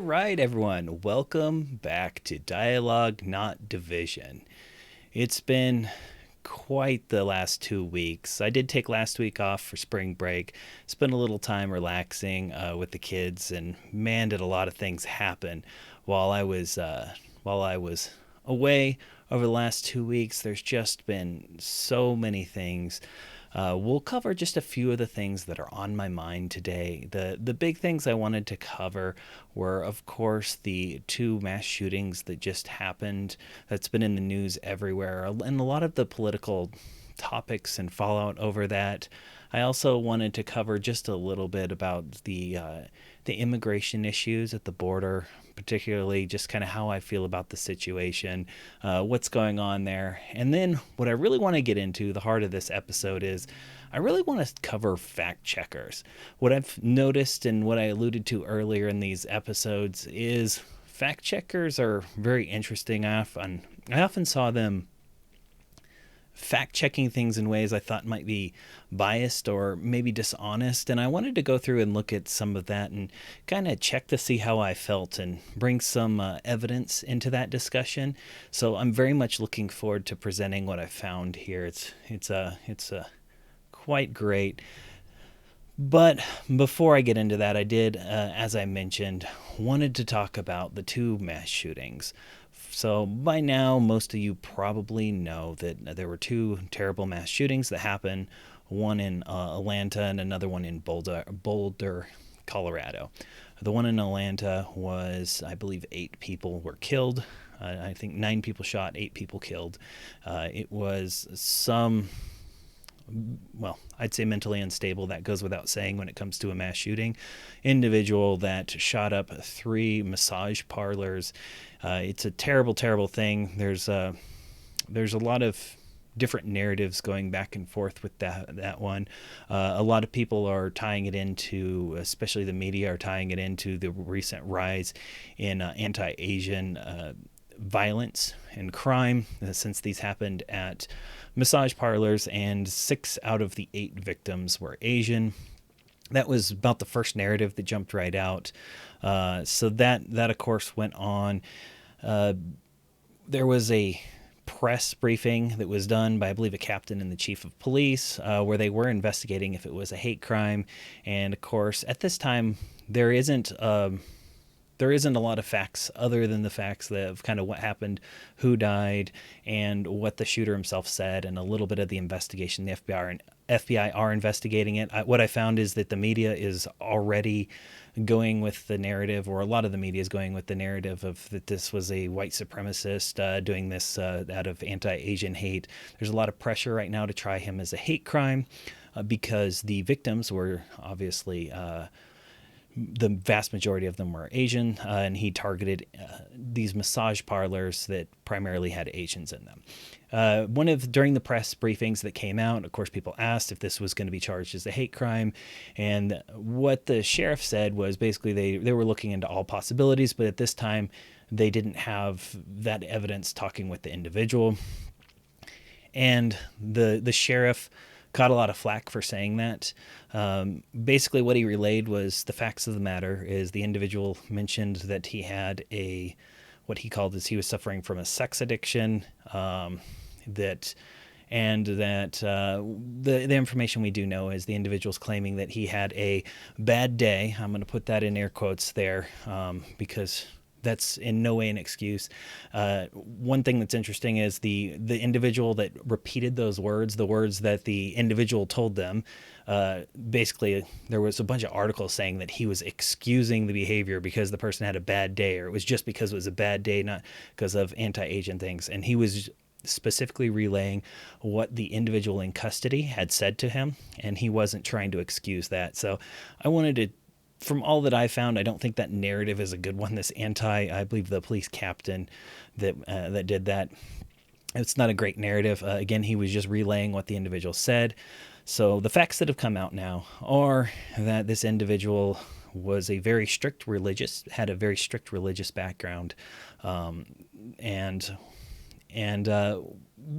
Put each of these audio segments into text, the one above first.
right, everyone. Welcome back to Dialogue, Not Division. It's been quite the last 2 weeks. I did take last week off for spring break, spent a little time relaxing with the kids, and man, did a lot of things happen while I was away over the last 2 weeks. There's just been so many things. We'll cover just a few of the things that are on my mind today. The big things I wanted to cover were, of course, the two mass shootings that just happened. That's been in the news everywhere, and a lot of the political topics and fallout over that. I also wanted to cover just a little bit about the immigration issues at the border, particularly just kind of how I feel about the situation, what's going on there. And then what I really want to get into, the heart of this episode, is I really want to cover fact checkers. What I've noticed and what I alluded to earlier in these episodes is fact checkers are very interesting. I often saw them fact checking things in ways I thought might be biased or maybe dishonest. And I wanted to go through and look at some of that and kind of check to see how I felt and bring some evidence into that discussion. So I'm very much looking forward to presenting what I found here. It's quite great. But before I get into that, I did, as I mentioned, wanted to talk about the two mass shootings. So by now, most of you probably know that there were two terrible mass shootings that happened, one in Atlanta and another one in Boulder, Colorado. The one in Atlanta was, I believe, 8 people were killed. I think 9 people shot, 8 people killed. It was I'd say mentally unstable. That goes without saying when it comes to a mass shooting. Individual that shot up 3 massage parlors. It's a terrible, terrible thing. There's a lot of different narratives going back and forth with that one. A lot of people are tying it into, especially the media, are tying it into the recent rise in anti-Asian violence and crime, since these happened at massage parlors, and 6 out of the 8 victims were Asian. That was about the first narrative that jumped right out. So that of course went on. There was a press briefing that was done by, I believe, a captain and the chief of police, where they were investigating if it was a hate crime. And of course, at this time, there isn't a lot of facts other than the facts of kind of what happened, who died, and what the shooter himself said, and a little bit of the investigation. The FBI are investigating it. What I found is that the media is already going with the narrative, or a lot of the media is going with the narrative of that this was a white supremacist doing this out of anti-Asian hate. There's a lot of pressure right now to try him as a hate crime because the victims were obviously the vast majority of them were Asian, and he targeted these massage parlors that primarily had Asians in them. During the press briefings that came out, of course, people asked if this was going to be charged as a hate crime, and what the sheriff said was basically they were looking into all possibilities, but at this time they didn't have that evidence talking with the individual. And the sheriff caught a lot of flack for saying that. Basically, what he relayed was the facts of the matter. Is the individual mentioned that he had what he called he was suffering from a sex addiction. The information we do know is the individual's claiming that he had a bad day. I'm going to put that in air quotes there because that's in no way an excuse. One thing that's interesting is the individual that repeated those words, the words that the individual told them, basically there was a bunch of articles saying that he was excusing the behavior because the person had a bad day, or it was just because it was a bad day, not because of anti-Asian things. And he was specifically relaying what the individual in custody had said to him, and he wasn't trying to excuse that. So I wanted to, from all that I found, I don't think that narrative is a good one. I believe the police captain that did that, it's not a great narrative. Again, he was just relaying what the individual said. So the facts that have come out now are that this individual was had a very strict religious background, and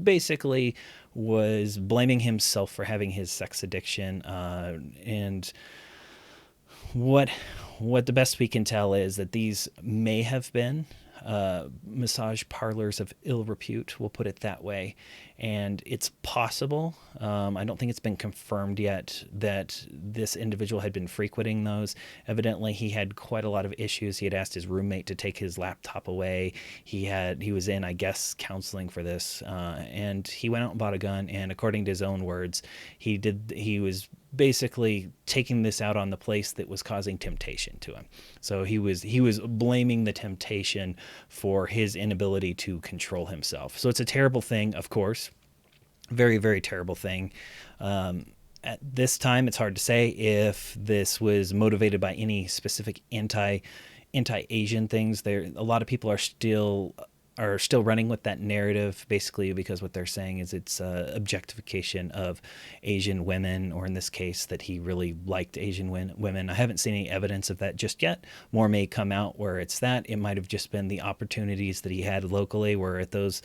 basically was blaming himself for having his sex addiction, and what what the best we can tell is that these may have been massage parlors of ill repute, we'll put it that way. And it's possible, I don't think it's been confirmed yet, that this individual had been frequenting those. Evidently, he had quite a lot of issues. He had asked his roommate to take his laptop away. He was in, I guess, counseling for this, and he went out and bought a gun. And according to his own words, he was basically taking this out on the place that was causing temptation to him. So he was blaming the temptation for his inability to control himself. So it's a terrible thing, of course, very, very terrible thing. At this time, it's hard to say if this was motivated by any specific anti-Asian things. There, a lot of people are still running with that narrative, basically because what they're saying is it's objectification of Asian women, or in this case, that he really liked Asian women. I haven't seen any evidence of that just yet. More may come out where it's that. It might have just been the opportunities that he had locally were at those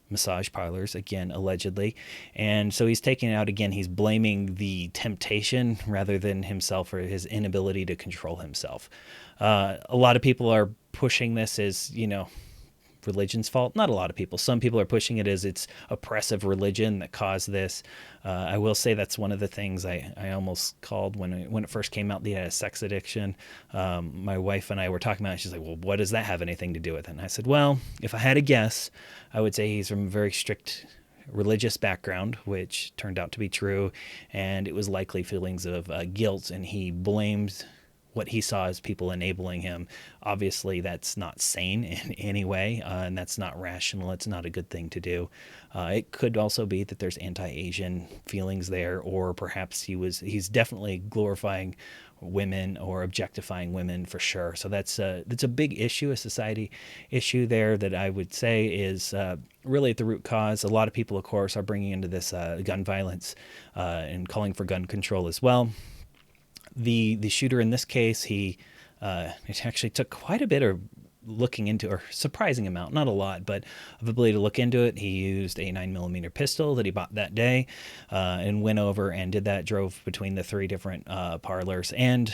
massage parlors, again, allegedly. And so he's taking it out again. He's blaming the temptation rather than himself or his inability to control himself. A lot of people are pushing this as, religion's fault. Not a lot of people. Some people are pushing it as it's oppressive religion that caused this. I will say that's one of the things I almost called when it first came out. They had a sex addiction. My wife and I were talking about it. She's like, well, what does that have anything to do with it? And I said, well, if I had to guess, I would say he's from a very strict religious background, which turned out to be true. And it was likely feelings of guilt, and he blamed what he saw as people enabling him. Obviously, that's not sane in any way, and that's not rational. It's not a good thing to do. It could also be that there's anti-Asian feelings there, or perhaps he's definitely glorifying women or objectifying women for sure. So that's a big issue, a society issue there that I would say is really at the root cause. A lot of people, of course, are bringing into this gun violence and calling for gun control as well. The shooter in this case, it actually took quite a bit of looking into, or surprising amount, not a lot, but of ability to look into it. He used a 9mm pistol that he bought that day, and went over and did that, drove between the three different parlors, and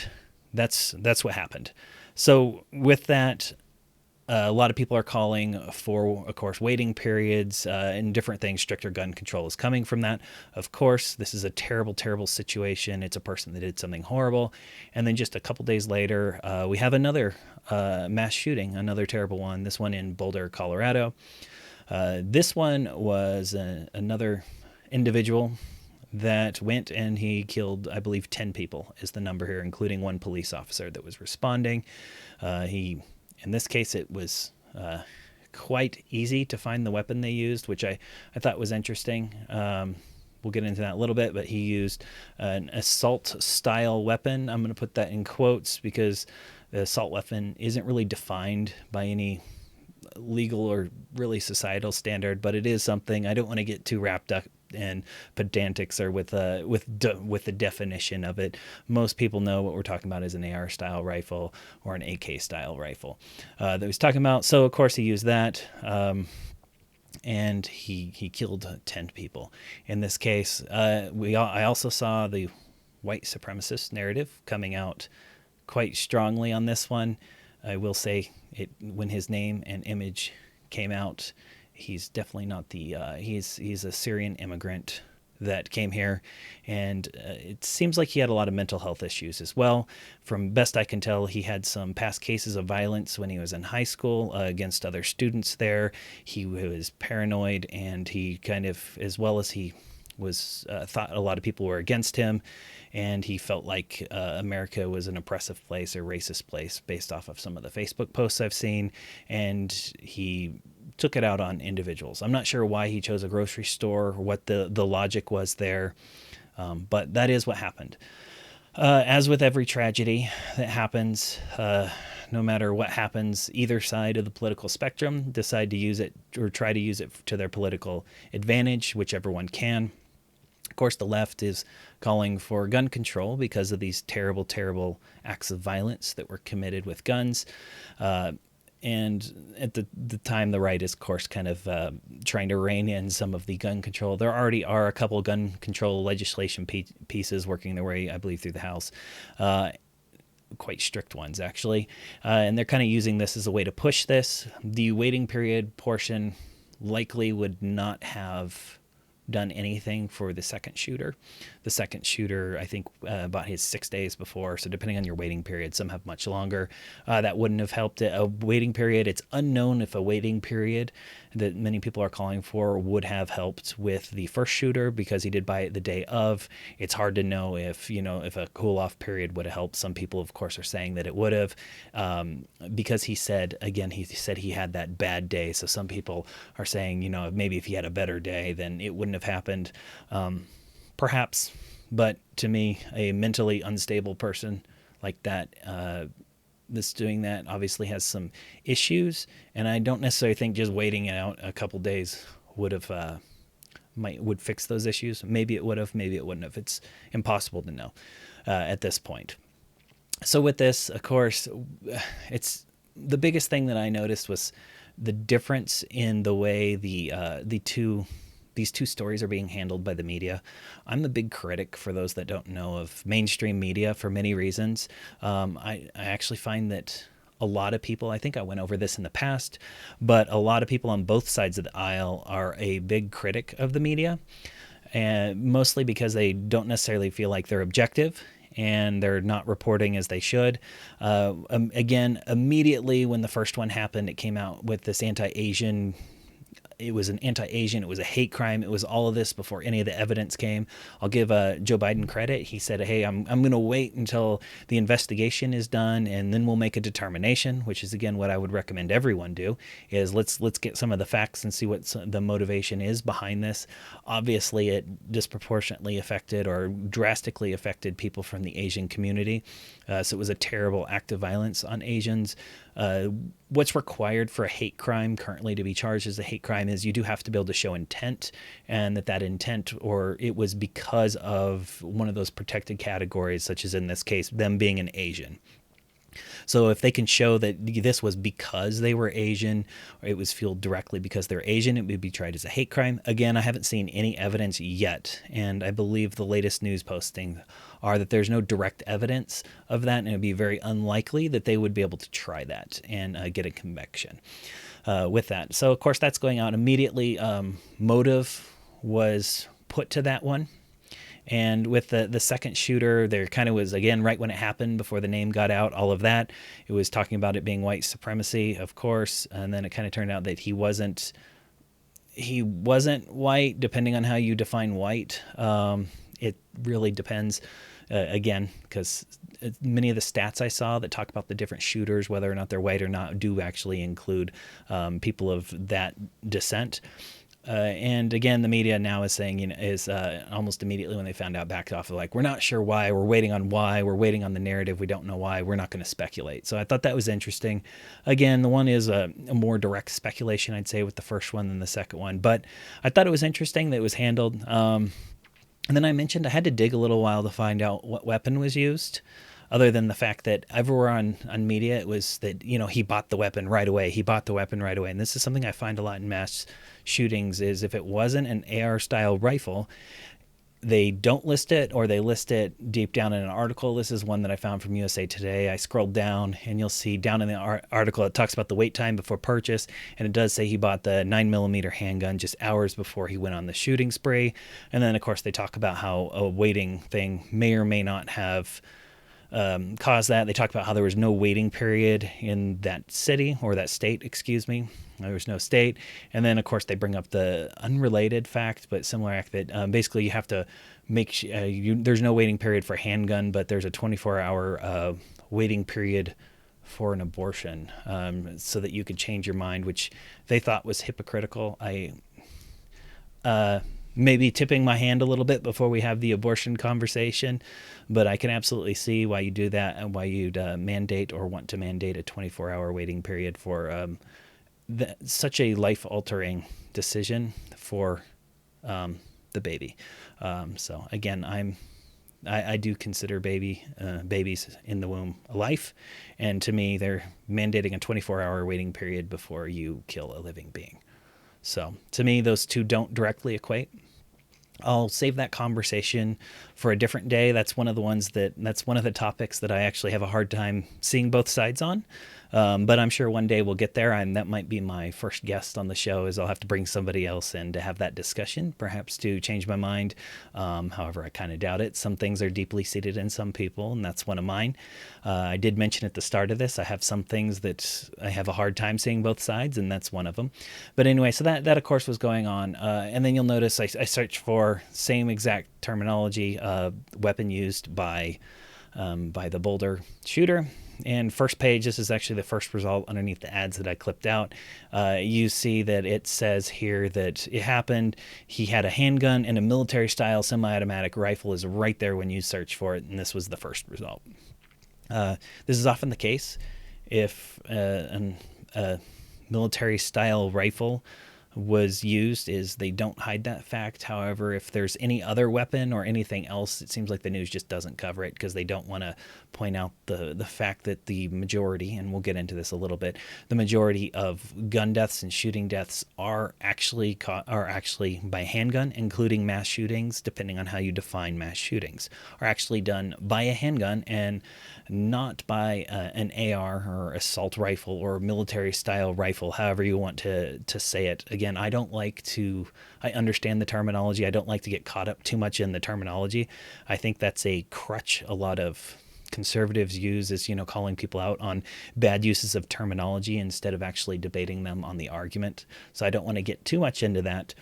that's what happened. So with that, a lot of people are calling for, of course, waiting periods and different things. Stricter gun control is coming from that. Of course, this is a terrible, terrible situation. It's a person that did something horrible. And then just a couple days later, we have another mass shooting, another terrible one, this one in Boulder, Colorado. This one was another individual that went and he killed, I believe, 10 people is the number here, including one police officer that was responding. In this case, it was quite easy to find the weapon they used, which I thought was interesting. We'll get into that a little bit, but he used an assault-style weapon. I'm going to put that in quotes because the assault weapon isn't really defined by any legal or really societal standard, but it is something. I don't want to get too wrapped up and pedantics or with the definition of it. Most people know what we're talking about is an AR style rifle or an AK style rifle that he's talking about. So of course he used that, and he killed 10 people. In this case, I also saw the white supremacist narrative coming out quite strongly on this one. I will say it when his name and image came out. He's definitely not he's a Syrian immigrant that came here, and it seems like he had a lot of mental health issues as well. From best I can tell, he had some past cases of violence when he was in high school against other students there. He was paranoid, and he kind of, as well as he was, thought a lot of people were against him, and he felt like America was an oppressive place or racist place based off of some of the Facebook posts I've seen, and he took it out on individuals. I'm not sure why he chose a grocery store or what the logic was there, but that is what happened. As with every tragedy that happens, no matter what happens, either side of the political spectrum decide to use it or try to use it to their political advantage, whichever one can. Of course, the left is calling for gun control because of these terrible, terrible acts of violence that were committed with guns. And at the time, the right is, of course, kind of trying to rein in some of the gun control. There already are a couple gun control legislation pieces working their way, I believe, through the House. quite strict ones actually, and they're kind of using this as a way to push this. The waiting period portion likely would not have done anything for the second shooter. The second shooter, I think, bought his 6 days before. So depending on your waiting period, some have much longer. That wouldn't have helped it. A waiting period, it's unknown if a waiting period that many people are calling for would have helped with the first shooter because he did buy it the day of. It's hard to know if, if a cool off period would have helped. Some people, of course, are saying that it would have, because he said he had that bad day. So some people are saying, maybe if he had a better day, then it wouldn't have happened. Perhaps, but to me, a mentally unstable person like that, that's doing that obviously has some issues, and I don't necessarily think just waiting out a couple days would fix those issues. Maybe it would have, maybe it wouldn't have. It's impossible to know at this point. So with this, of course, it's the biggest thing that I noticed was the difference in the way these two stories are being handled by the media. I'm a big critic, for those that don't know, of mainstream media for many reasons. I actually find that a lot of people, I think I went over this in the past, but a lot of people on both sides of the aisle are a big critic of the media, and mostly because they don't necessarily feel like they're objective and they're not reporting as they should. Again, immediately when the first one happened, it came out with this anti-Asian. It was an anti-Asian. It was a hate crime. It was all of this before any of the evidence came. I'll give Joe Biden credit. He said, "Hey, I'm going to wait until the investigation is done, and then we'll make a determination." Which is again what I would recommend everyone do. Is let's get some of the facts and see what the motivation is behind this. Obviously, it disproportionately affected or drastically affected people from the Asian community. So it was a terrible act of violence on Asians. What's required for a hate crime currently to be charged as a hate crime is you do have to be able to show intent, and that intent, or it was because of one of those protected categories, such as in this case, them being an Asian. So if they can show that this was because they were Asian, or it was fueled directly because they're Asian, it would be tried as a hate crime. Again, I haven't seen any evidence yet, and I believe the latest news postings are that there's no direct evidence of that, and it would be very unlikely that they would be able to try that and get a conviction with that. So, of course, that's going out immediately. Motive was put to that one. And with the second shooter, there kind of was, again, right when it happened, before the name got out, all of that, it was talking about it being white supremacy, of course. And then it kind of turned out that he wasn't white, depending on how you define white. It really depends, again, because many of the stats I saw that talk about the different shooters, whether or not they're white or not, do actually include people of that descent. And again, the media now is saying, almost immediately when they found out, backed off of like, we're not sure why, we're waiting on the narrative, we don't know why, we're not going to speculate. So I thought that was interesting. Again, the one is a more direct speculation, I'd say, with the first one than the second one. But I thought it was interesting that it was handled. And then I mentioned I had to dig a little while to find out what weapon was used, other than the fact that everywhere on media, it was that, he bought the weapon right away. And this is something I find a lot in mass shootings, is if it wasn't an AR-style rifle, they don't list it, or they list it deep down in an article. This is one that I found from USA Today. I scrolled down, and you'll see down in the article, it talks about the wait time before purchase, and it does say he bought the 9mm handgun just hours before he went on the shooting spree. And then, of course, they talk about how a waiting thing may or may not have caused that. They talked about how there was no waiting period in that city, or that state, excuse me. There was no state. And then, of course, they bring up the unrelated fact, but similar act, that basically you have to make there's no waiting period for handgun, but there's a 24-hour waiting period for an abortion, so that you could change your mind, which they thought was hypocritical. I maybe tipping my hand a little bit before we have the abortion conversation, but I can absolutely see why you do that, and why you'd mandate or want to mandate a 24-hour waiting period for such a life-altering decision for the baby. So again, I do consider babies in the womb a life, and to me, they're mandating a 24-hour waiting period before you kill a living being. So to me, those two don't directly equate. I'll save that conversation for a different day. That's one of the topics that I actually have a hard time seeing both sides on. But I'm sure one day we'll get there, and that might be my first guest on the show. Is I'll have to bring somebody else in to have that discussion, perhaps to change my mind. However, I kind of doubt it. Some things are deeply seated in some people, and that's one of mine. I did mention at the start of this, I have some things that I have a hard time seeing both sides, and that's one of them. But anyway, so that of course was going on, and then you'll notice I searched for same exact terminology, weapon used by the Boulder shooter. And first page, this is actually the first result underneath the ads that I clipped out. You see that it says here that it happened. He had a handgun and a military-style semi-automatic rifle is right there when you search for it, and this was the first result. This is often the case if a military-style rifle was used, is they don't hide that fact. However, if there's any other weapon or anything else, it seems like the news just doesn't cover it because they don't want to point out the fact that the majority, and we'll get into this a little bit, the majority of gun deaths and shooting deaths are actually by handgun, including mass shootings, depending on how you define mass shootings, are actually done by a handgun and not by an AR or assault rifle or military style rifle, however you want to say it. Again, I understand the terminology. I don't like to get caught up too much in the terminology. I think that's a crutch a lot of conservatives use, is, calling people out on bad uses of terminology instead of actually debating them on the argument. So I don't want to get too much into that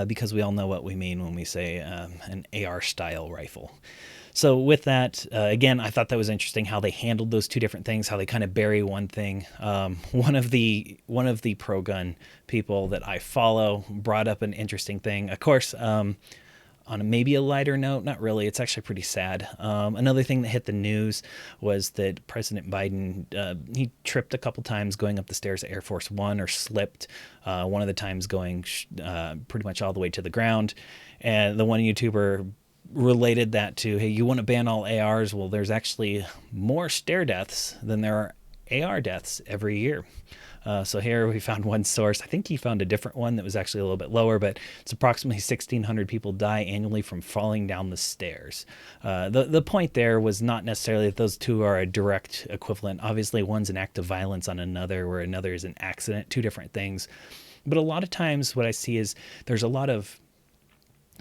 because we all know what we mean when we say an AR style rifle. So with that, again, I thought that was interesting how they handled those two different things, how they kind of bury one thing. One of the pro-gun people that I follow brought up an interesting thing. Of course, on maybe a lighter note, not really. It's actually pretty sad. Another thing that hit the news was that President Biden, he tripped a couple times going up the stairs at Air Force One, or slipped one of the times going pretty much all the way to the ground. And the one YouTuber related that to, hey, you want to ban all ARs? Well, there's actually more stair deaths than there are AR deaths every year. So here we found one source. I think he found a different one that was actually a little bit lower, but it's approximately 1,600 people die annually from falling down the stairs. The point there was not necessarily that those two are a direct equivalent. Obviously, one's an act of violence on another, where another is an accident, two different things. But a lot of times what I see is there's a lot of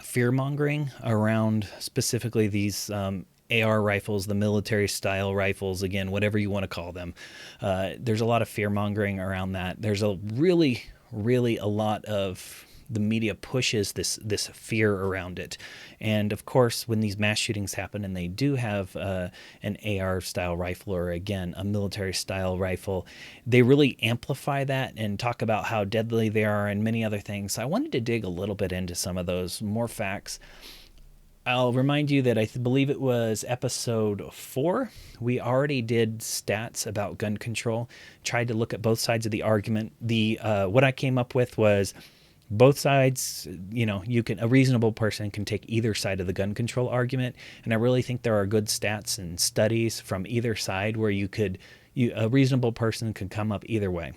fear-mongering around specifically these AR rifles, the military-style rifles, again, whatever you want to call them. There's a lot of fear-mongering around that. There's a really a lot of the media pushes this fear around it. And of course, when these mass shootings happen and they do have an AR style rifle, or again, a military style rifle, they really amplify that and talk about how deadly they are and many other things. So I wanted to dig a little bit into some of those more facts. I'll remind you that I believe it was episode 4. We already did stats about gun control, tried to look at both sides of the argument. What I came up with was both sides. A reasonable person can take either side of the gun control argument. And I really think there are good stats and studies from either side where a reasonable person could come up either way.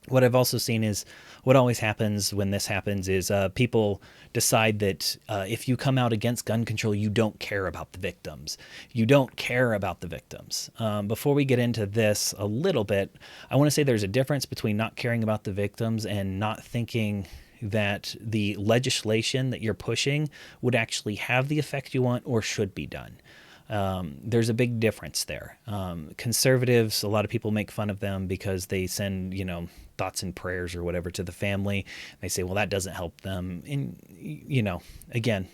What I've also seen is what always happens when this happens is people decide that if you come out against gun control, you don't care about the victims. You don't care about the victims. Before we get into this a little bit, I want to say there's a difference between not caring about the victims and not thinking that the legislation that you're pushing would actually have the effect you want or should be done. There's a big difference there. Conservatives, a lot of people make fun of them because they send, thoughts and prayers or whatever to the family. They say, well, that doesn't help them. And, again,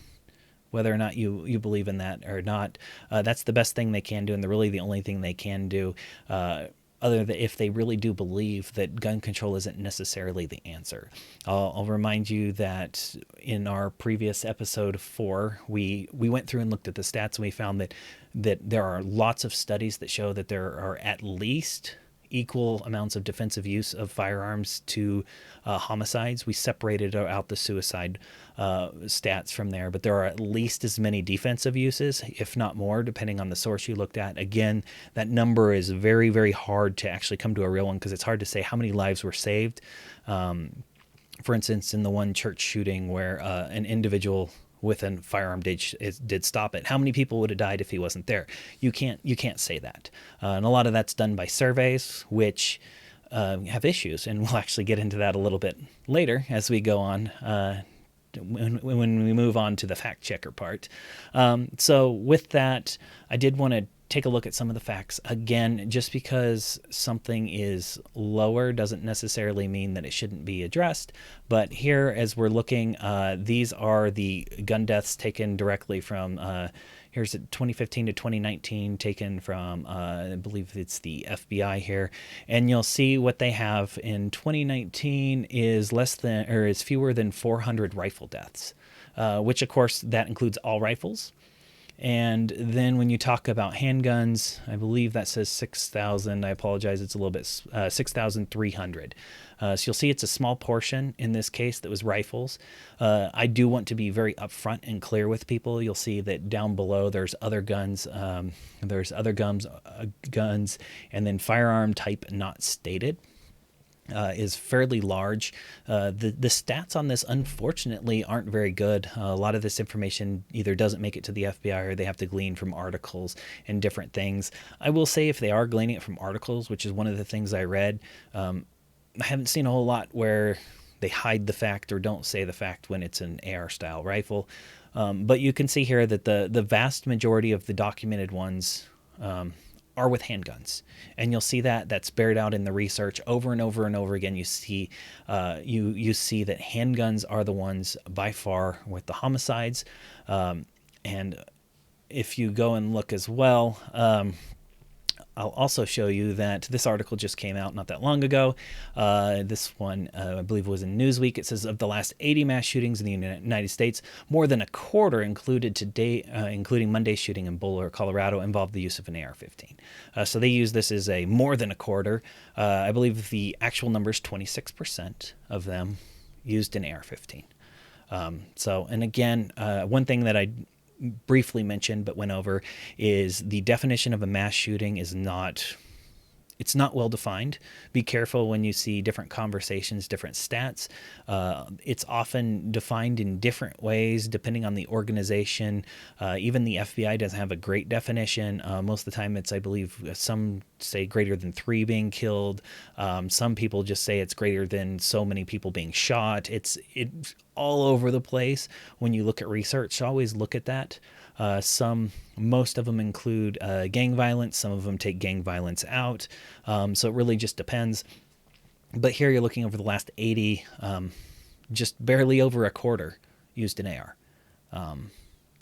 whether or not you believe in that or not, that's the best thing they can do, and really the only thing they can do, other than if they really do believe that gun control isn't necessarily the answer. I'll remind you that in our previous episode 4, we went through and looked at the stats, and we found that there are lots of studies that show that there are at least equal amounts of defensive use of firearms to homicides. We separated out the suicide stats from there, but there are at least as many defensive uses, if not more, depending on the source you looked at. Again, that number is very, very hard to actually come to a real one because it's hard to say how many lives were saved For instance, in the one church shooting where an individual with a firearm did stop it, how many people would have died if he wasn't there? You can't say that, and a lot of that's done by surveys, which have issues, and we'll actually get into that a little bit later as we go on. When we move on to the fact checker part. So with that, I did want to take a look at some of the facts. Again, just because something is lower doesn't necessarily mean that it shouldn't be addressed. But here, as we're looking, these are the gun deaths taken directly from, here's 2015 to 2019, taken from, I believe it's the FBI here. And you'll see what they have in 2019 is fewer than 400 rifle deaths, which of course that includes all rifles. And then when you talk about handguns, I believe that says 6,000. I apologize, it's a little bit 6,300. So you'll see it's a small portion in this case that was rifles. I do want to be very upfront and clear with people. You'll see that down below there's other guns. Guns, and then firearm type not stated. Is fairly large. The stats on this, unfortunately, aren't very good. A lot of this information either doesn't make it to the FBI or they have to glean from articles and different things. I will say if they are gleaning it from articles, which is one of the things I read, I haven't seen a whole lot where they hide the fact or don't say the fact when it's an AR-style rifle. But you can see here that the vast majority of the documented ones are with handguns, and you'll see that that's bared out in the research over and over and over again. You see you see that handguns are the ones by far with the homicides, and if you go and look as well, I'll also show you that this article just came out not that long ago. This one, I believe, was in Newsweek. It says of the last 80 mass shootings in the United States, more than a quarter including Monday's shooting in Boulder, Colorado, involved the use of an AR-15. So they use this as a more than a quarter. I believe the actual number is 26% of them used an AR-15. And again, one thing that I briefly mentioned but went over is the definition of a mass shooting is not well defined. Be careful when you see different conversations, different stats. It's often defined in different ways depending on the organization. Even the FBI doesn't have a great definition. Most of the time it's, I believe, some say greater than 3 being killed. Some people just say it's greater than so many people being shot. It's all over the place when you look at research. So always look at that. Most of them include gang violence. Some of them take gang violence out. So it really just depends. But here you're looking over the last 80, just barely over a quarter used an AR.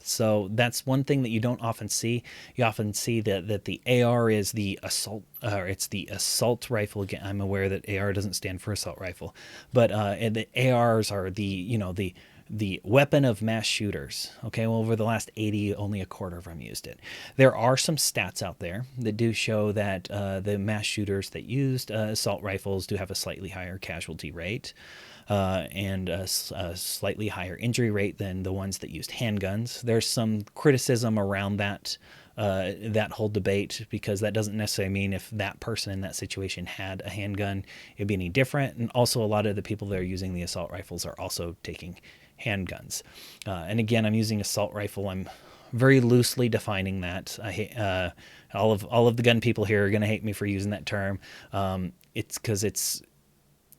So that's one thing that you don't often see. You often see that the AR is the assault, it's the assault rifle. Again, I'm aware that AR doesn't stand for assault rifle, but and the ARs are the weapon of mass shooters. Okay, well, over the last 80, only a quarter of them used it. There are some stats out there that do show that the mass shooters that used assault rifles do have a slightly higher casualty rate. And a slightly higher injury rate than the ones that used handguns. There's some criticism around that whole debate, because that doesn't necessarily mean if that person in that situation had a handgun, it'd be any different. And also a lot of the people that are using the assault rifles are also taking handguns. And again, I'm using assault rifle. I'm very loosely defining that. I hate, all of the gun people here are going to hate me for using that term. It's because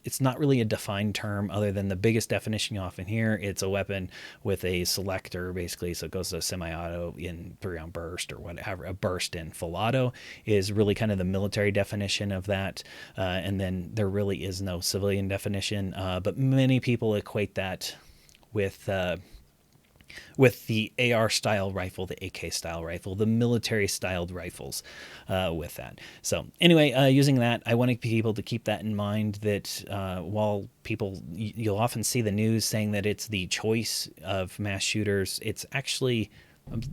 it's not really a defined term other than the biggest definition you often hear. It's a weapon with a selector, basically. So it goes to semi-auto in 3-round burst or whatever. A burst in full auto is really kind of the military definition of that. And then there really is no civilian definition. But many people equate that with the AR style rifle, the AK style rifle, the military styled rifles with that. So anyway, using that, I want people to keep that in mind, that while you'll often see the news saying that it's the choice of mass shooters, it's actually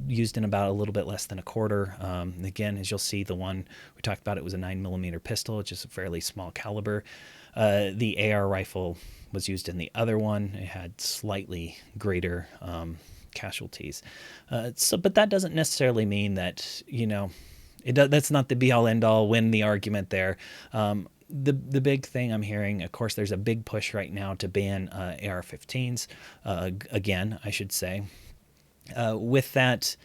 used in about a little bit less than a quarter. Again, as you'll see, the one we talked about, it was a 9mm pistol, which is a fairly small caliber. The AR rifle was used in the other one. It had slightly greater casualties. But that doesn't necessarily mean that, that's not the be all end all, win the argument there. the big thing I'm hearing, of course, there's a big push right now to ban AR-15s. Again, I should say. With that,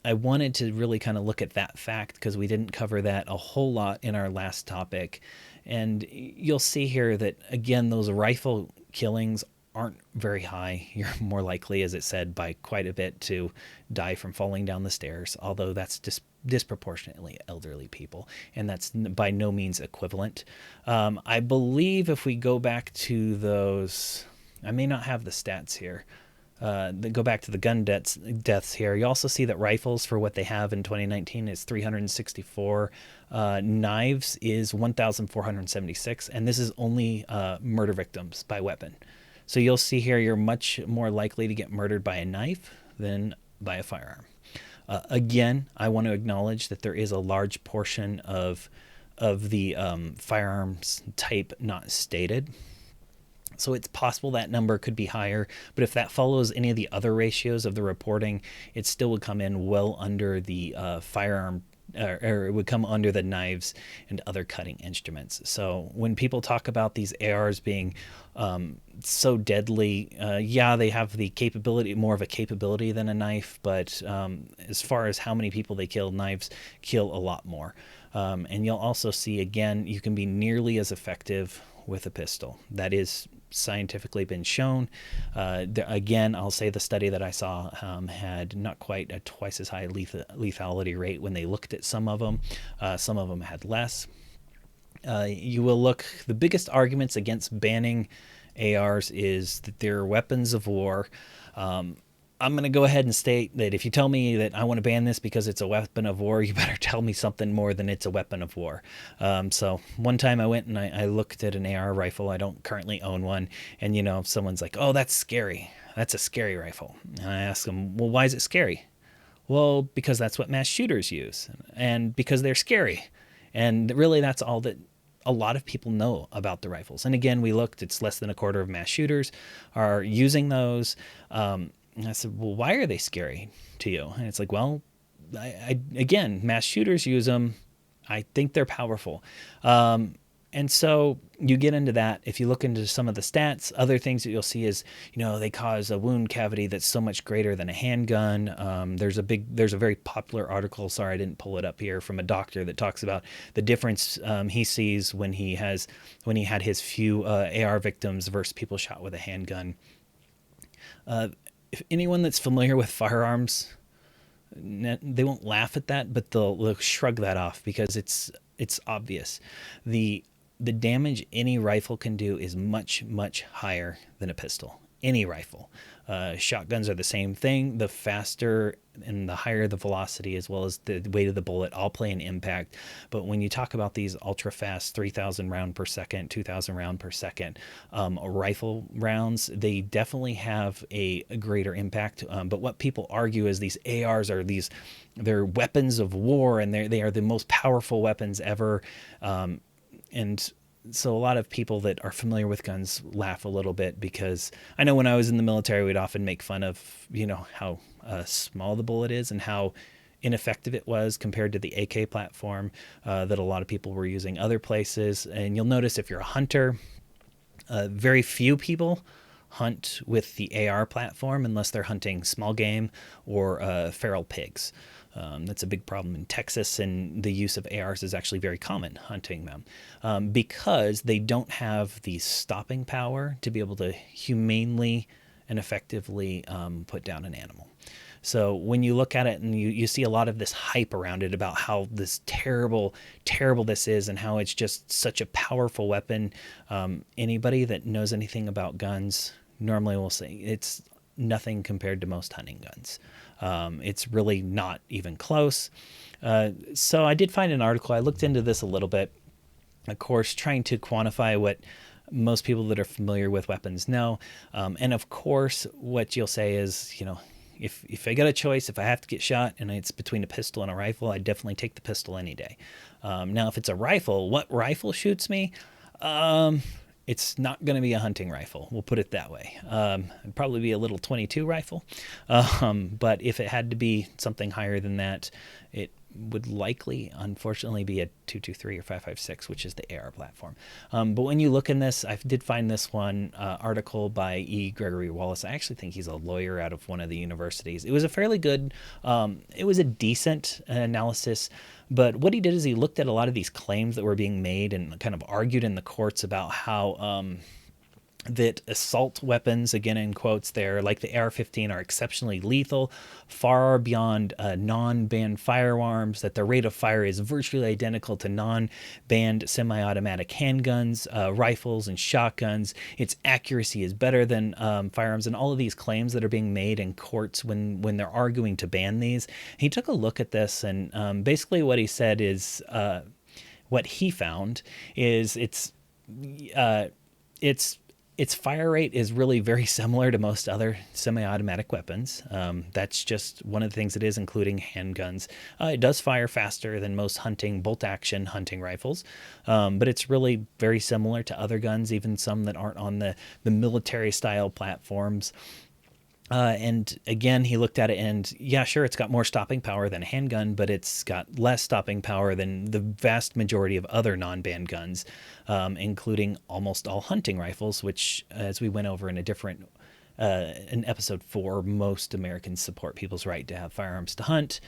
I wanted to really kind of look at that fact because we didn't cover that a whole lot in our last topic. And you'll see here that, again, those rifle killings aren't very high. You're more likely, as it said, by quite a bit to die from falling down the stairs, although that's disproportionately elderly people, and that's by no means equivalent. I believe if we go back to those, I may not have the stats here. Go back to the gun deaths here. You also see that rifles, for what they have in 2019, is 364. Knives is 1,476, and this is only murder victims by weapon. So you'll see here you're much more likely to get murdered by a knife than by a firearm. Again, I want to acknowledge that there is a large portion of the firearms type not stated. So it's possible that number could be higher, but if that follows any of the other ratios of the reporting, it still would come in well under the firearm, or it would come under the knives and other cutting instruments. So when people talk about these ARs being so deadly, yeah, they have the capability, more of a capability than a knife, but as far as how many people they kill, knives kill a lot more. And you'll also see, again, you can be nearly as effective with a pistol. That is scientifically been shown. Again, I'll say the study that I saw had not quite a twice as high lethality rate when they looked at some of them. Some of them had less. You will look, the biggest arguments against banning ARs is that they're weapons of war. I'm going to go ahead and state that if you tell me that I want to ban this because it's a weapon of war, you better tell me something more than it's a weapon of war. So one time I went and I looked at an AR rifle. I don't currently own one. And, you know, someone's like, oh, that's scary. That's a scary rifle. And I ask them, well, why is it scary? Well, because that's what mass shooters use and because they're scary. And really that's all that a lot of people know about the rifles. And again, we looked, it's less than a quarter of mass shooters are using those. And I said, well, why are they scary to you? And it's like, well, again, mass shooters use them. I think they're powerful. And so you get into that. If you look into some of the stats, other things that you'll see is, you know, they cause a wound cavity that's so much greater than a handgun. There's a very popular article, sorry, I didn't pull it up here, from a doctor that talks about the difference he sees when he had his few AR victims versus people shot with a handgun. If anyone that's familiar with firearms, they won't laugh at that, but they'll shrug that off because it's obvious. The damage any rifle can do is much, much higher than a pistol. Any rifle. Shotguns are the same thing. The faster and the higher the velocity, as well as the weight of the bullet, all play an impact. But when you talk about these ultra fast 3,000 round per second, 2,000 round per second rifle rounds, they definitely have a greater impact. But what people argue is these ARs are they're weapons of war, and they are the most powerful weapons ever. And so a lot of people that are familiar with guns laugh a little bit, because I know when I was in the military, we'd often make fun of, you know, how small the bullet is and how ineffective it was compared to the AK platform that a lot of people were using other places. And you'll notice if you're a hunter, very few people hunt with the AR platform unless they're hunting small game or feral pigs. That's a big problem in Texas, and the use of ARs is actually very common hunting them because they don't have the stopping power to be able to humanely and effectively put down an animal. So when you look at it and you see a lot of this hype around it about how this terrible this is and how it's just such a powerful weapon, anybody that knows anything about guns normally will say it's nothing compared to most hunting guns. It's really not even close. So I did find an article. I looked into this a little bit, of course, trying to quantify what most people that are familiar with weapons know. And of course, what you'll say is, you know, if I got a choice, if I have to get shot and it's between a pistol and a rifle, I definitely take the pistol any day. Now, if it's a rifle, what rifle shoots me? It's not going to be a hunting rifle. We'll put it that way. It'd probably be a little 22 rifle. But if it had to be something higher than that, it would likely, unfortunately, be a 223 or 556, which is the AR platform. But when you look in this, I did find this one article by E. Gregory Wallace. I actually think he's a lawyer out of one of the universities. It was a fairly good, it was a decent analysis. But what he did is he looked at a lot of these claims that were being made and kind of argued in the courts about how that assault weapons, again in quotes there, like the AR-15 are exceptionally lethal, far beyond non-banned firearms, that the rate of fire is virtually identical to non-banned semi-automatic handguns, rifles, and shotguns. Its accuracy is better than firearms, and all of these claims that are being made in courts when they're arguing to ban these. He took a look at this, and basically what he said is, what he found is its fire rate is really very similar to most other semi-automatic weapons. That's just one of the things it is, including handguns. It does fire faster than most bolt-action hunting rifles, but it's really very similar to other guns, even some that aren't on the military-style platforms. And again, he looked at it and, yeah, sure, it's got more stopping power than a handgun, but it's got less stopping power than the vast majority of other non-banned guns, including almost all hunting rifles, which, as we went over in in episode 4, most Americans support people's right to have firearms to hunt.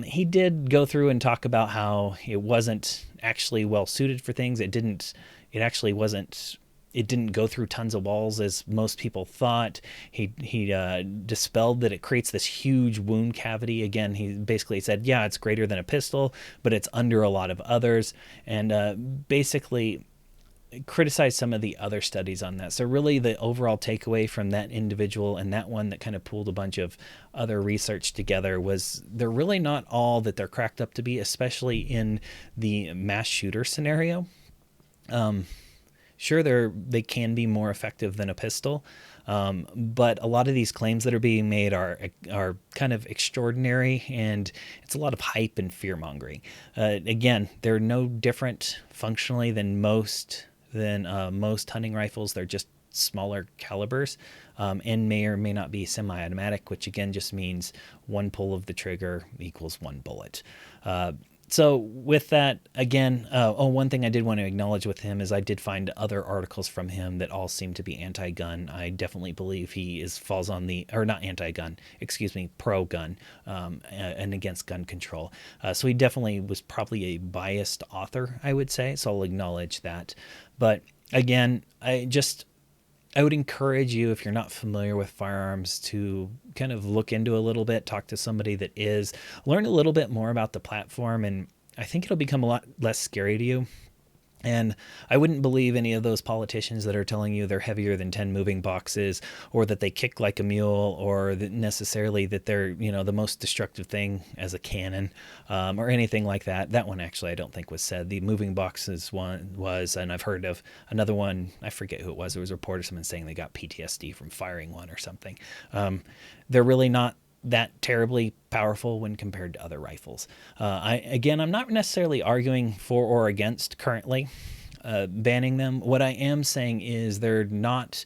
He did go through and talk about how it wasn't actually well suited for things. It didn't go through tons of walls as most people thought. He dispelled that it creates this huge wound cavity. Again, he basically said, yeah, it's greater than a pistol, but it's under a lot of others, and basically criticized some of the other studies on that. So really the overall takeaway from that individual and that one that kind of pulled a bunch of other research together was they're really not all that they're cracked up to be, especially in the mass shooter scenario. Sure, they can be more effective than a pistol, but a lot of these claims that are being made are kind of extraordinary, and it's a lot of hype and fear-mongering. Again, they're no different functionally than most hunting rifles. They're just smaller calibers, and may or may not be semi-automatic, which again just means one pull of the trigger equals one bullet. So with that, again, one thing I did want to acknowledge with him is I did find other articles from him that all seem to be anti-gun. I definitely believe he falls on not anti-gun, pro-gun, and against gun control. So he definitely was probably a biased author, I would say. So I'll acknowledge that. But again, I would encourage you, if you're not familiar with firearms, to kind of look into a little bit, talk to somebody that is, learn a little bit more about the platform, and I think it'll become a lot less scary to you. And I wouldn't believe any of those politicians that are telling you they're heavier than 10 moving boxes, or that they kick like a mule, or that necessarily that they're, the most destructive thing as a cannon, or anything like that. That one actually I don't think was said. The moving boxes one was, and I've heard of another one, I forget who it was. There was a report of someone saying they got PTSD from firing one or something. They're really not that terribly powerful when compared to other rifles. I'm not necessarily arguing for or against currently banning them. What I am saying is they're not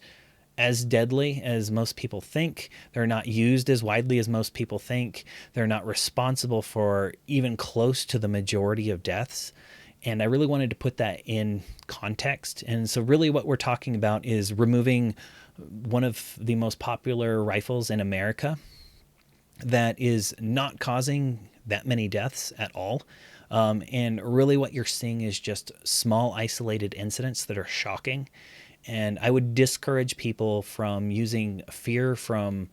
as deadly as most people think. They're not used as widely as most people think. They're not responsible for even close to the majority of deaths. And I really wanted to put that in context. And so really what we're talking about is removing one of the most popular rifles in America that is not causing that many deaths at all. And really what you're seeing is just small isolated incidents that are shocking. And I would discourage people from using fear from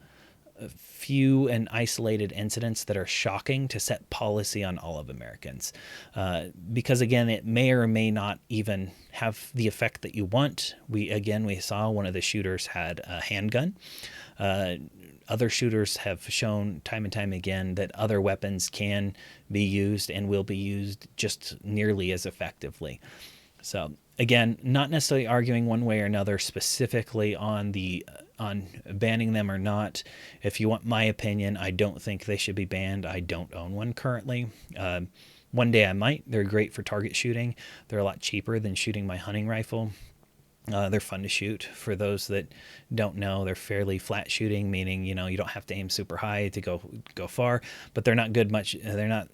few and isolated incidents that are shocking to set policy on all of Americans. Because again, it may or may not even have the effect that you want. We saw one of the shooters had a handgun. Other shooters have shown time and time again that other weapons can be used and will be used just nearly as effectively. So again, not necessarily arguing one way or another specifically on banning them or not. If you want my opinion, I don't think they should be banned. I don't own one currently. One day I might. They're great for target shooting. They're a lot cheaper than shooting my hunting rifle. They're fun to shoot. For those that don't know, they're fairly flat shooting, meaning you don't have to aim super high to go far. But they're not good much. They're not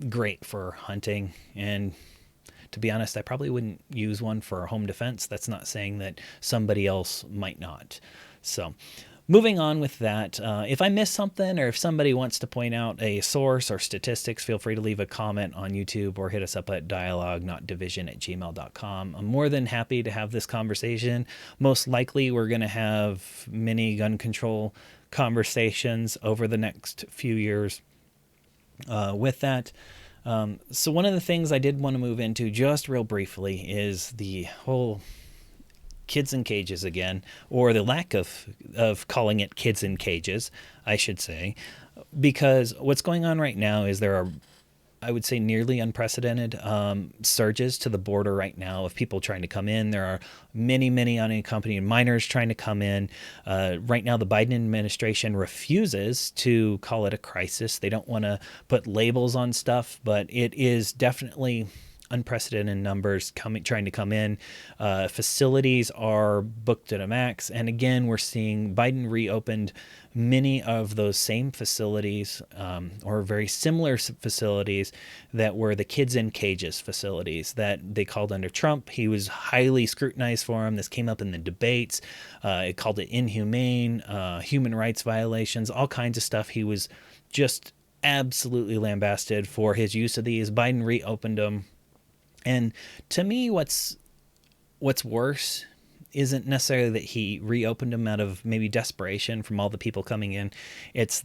great for hunting. And to be honest, I probably wouldn't use one for home defense. That's not saying that somebody else might not. So, moving on with that, if I miss something or if somebody wants to point out a source or statistics, feel free to leave a comment on YouTube or hit us up at dialogue.notdivision@gmail.com. I'm more than happy to have this conversation. Most likely, we're going to have many gun control conversations over the next few years with that. So one of the things I did want to move into just real briefly is the whole kids in cages again, or the lack of calling it kids in cages, I should say, because what's going on right now is there are, I would say, nearly unprecedented surges to the border right now of people trying to come in. There are many, many unaccompanied minors trying to come in. Right now, the Biden administration refuses to call it a crisis. They don't want to put labels on stuff, but it is definitely unprecedented numbers trying to come in. Facilities are booked at a max. And again, we're seeing Biden reopened many of those same facilities or very similar facilities that were the kids in cages facilities that they called under Trump. He was highly scrutinized for them. This came up in the debates. It called it inhumane, human rights violations, all kinds of stuff. He was just absolutely lambasted for his use of these. Biden reopened them. And to me, what's worse isn't necessarily that he reopened them out of maybe desperation from all the people coming in. Is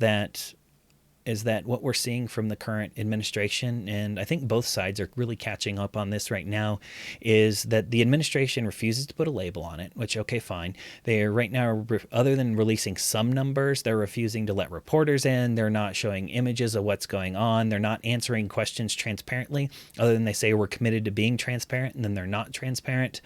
that what we're seeing from the current administration, and I think both sides are really catching up on this right now, is that the administration refuses to put a label on it, which, okay, fine. They are right now, other than releasing some numbers, they're refusing to let reporters in. They're not showing images of what's going on. They're not answering questions transparently, other than they say we're committed to being transparent, and then they're not transparent.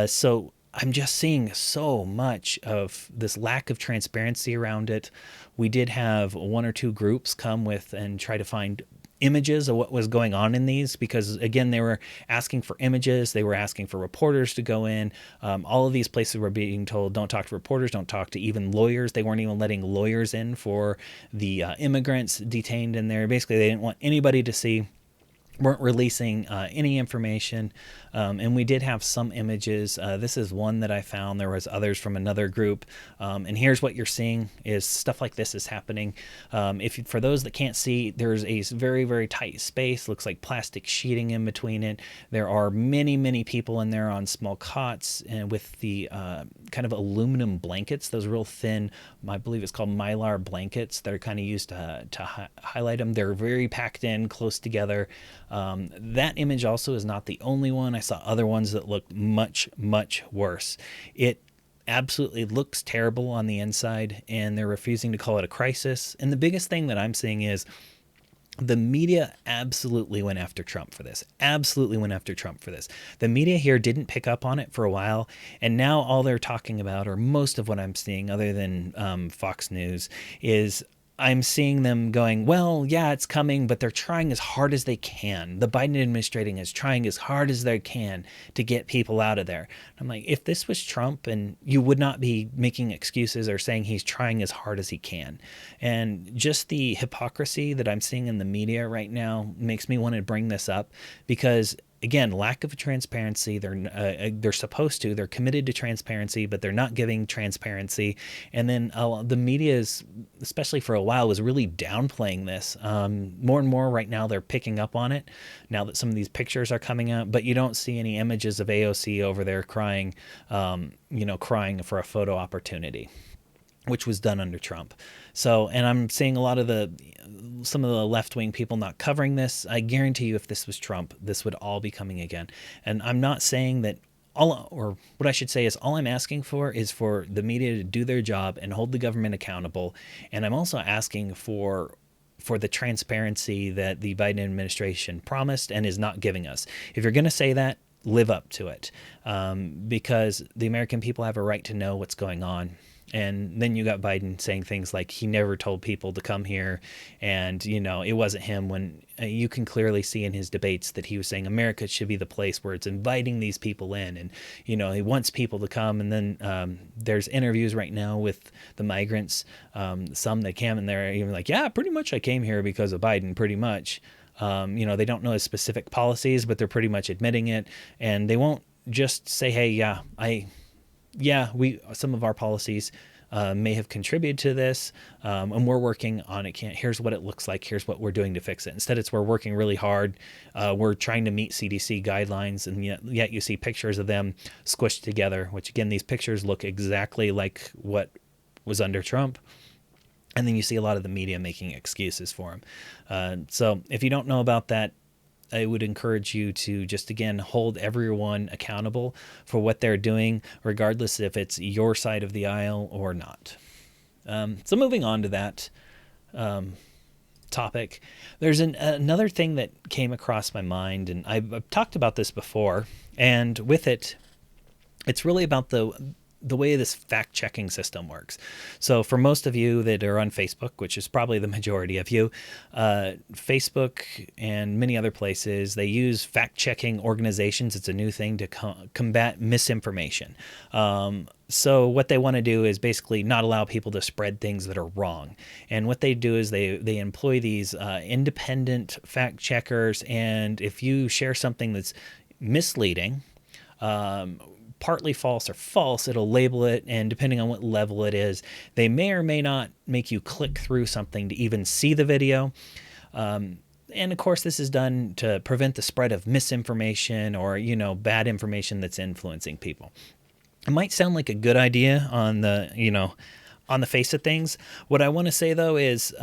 So I'm just seeing so much of this lack of transparency around it. We did have one or two groups come with and try to find images of what was going on in these, because again, they were asking for images. They were asking for reporters to go in. All of these places were being told, don't talk to reporters, don't talk to even lawyers. They weren't even letting lawyers in for the immigrants detained in there. Basically, they didn't want anybody to see, weren't releasing any information. And we did have some images. This is one that I found. There was others from another group. And here's what you're seeing is stuff like this is happening. For those that can't see, there's a very, very tight space. Looks like plastic sheeting in between it. There are many, many people in there on small cots and with the kind of aluminum blankets, those real thin, I believe it's called Mylar blankets that are kind of used to highlight them. They're very packed in, close together. That image also is not the only one. I saw other ones that looked much, much worse. It absolutely looks terrible on the inside, and they're refusing to call it a crisis. And the biggest thing that I'm seeing is the media absolutely went after Trump for this. Absolutely went after Trump for this. The media here didn't pick up on it for a while, and now all they're talking about, or most of what I'm seeing other than Fox News, is I'm seeing them going, well, yeah, it's coming, but they're trying as hard as they can. The Biden administration is trying as hard as they can to get people out of there. I'm like, if this was Trump, and you would not be making excuses or saying he's trying as hard as he can. And just the hypocrisy that I'm seeing in the media right now makes me want to bring this up, because again, lack of transparency. They're supposed to. They're committed to transparency, but they're not giving transparency. And then the media is, especially for a while, was really downplaying this. More and more right now, they're picking up on it now that some of these pictures are coming out. But you don't see any images of AOC over there crying, crying for a photo opportunity, which was done under Trump. So, and I'm seeing a lot of some of the left-wing people not covering this. I guarantee you, if this was Trump, this would all be coming again. And I'm not saying that or what I should say is, all I'm asking for is for the media to do their job and hold the government accountable. And I'm also asking for the transparency that the Biden administration promised and is not giving us. If you're going to say that, live up to it, because the American people have a right to know what's going on. And then you got Biden saying things like he never told people to come here, and it wasn't him, when you can clearly see in his debates that he was saying America should be the place where it's inviting these people in, and he wants people to come. And then there's interviews right now with the migrants, some that came, and they're even like, yeah, pretty much I came here because of Biden, pretty much. They don't know the specific policies, but they're pretty much admitting it, and they won't just say, hey, some of our policies may have contributed to this, and we're working on it. Here's what it looks like. Here's what we're doing to fix it. Instead, we're working really hard. We're trying to meet CDC guidelines, and yet you see pictures of them squished together, which again, these pictures look exactly like what was under Trump. And then you see a lot of the media making excuses for him. So if you don't know about that, I would encourage you to just, again, hold everyone accountable for what they're doing, regardless if it's your side of the aisle or not. So moving on to that topic, there's another thing that came across my mind, and I've talked about this before, and with it, it's really about the way this fact-checking system works. So for most of you that are on Facebook, which is probably the majority of you, Facebook and many other places, they use fact-checking organizations. It's a new thing to combat misinformation. So what they want to do is basically not allow people to spread things that are wrong. And what they do is they employ these independent fact-checkers, and if you share something that's misleading, partly false or false, it'll label it, and depending on what level it is, they may or may not make you click through something to even see the video. And of course, this is done to prevent the spread of misinformation or, bad information that's influencing people. It might sound like a good idea on the face of things. What I want to say, though, is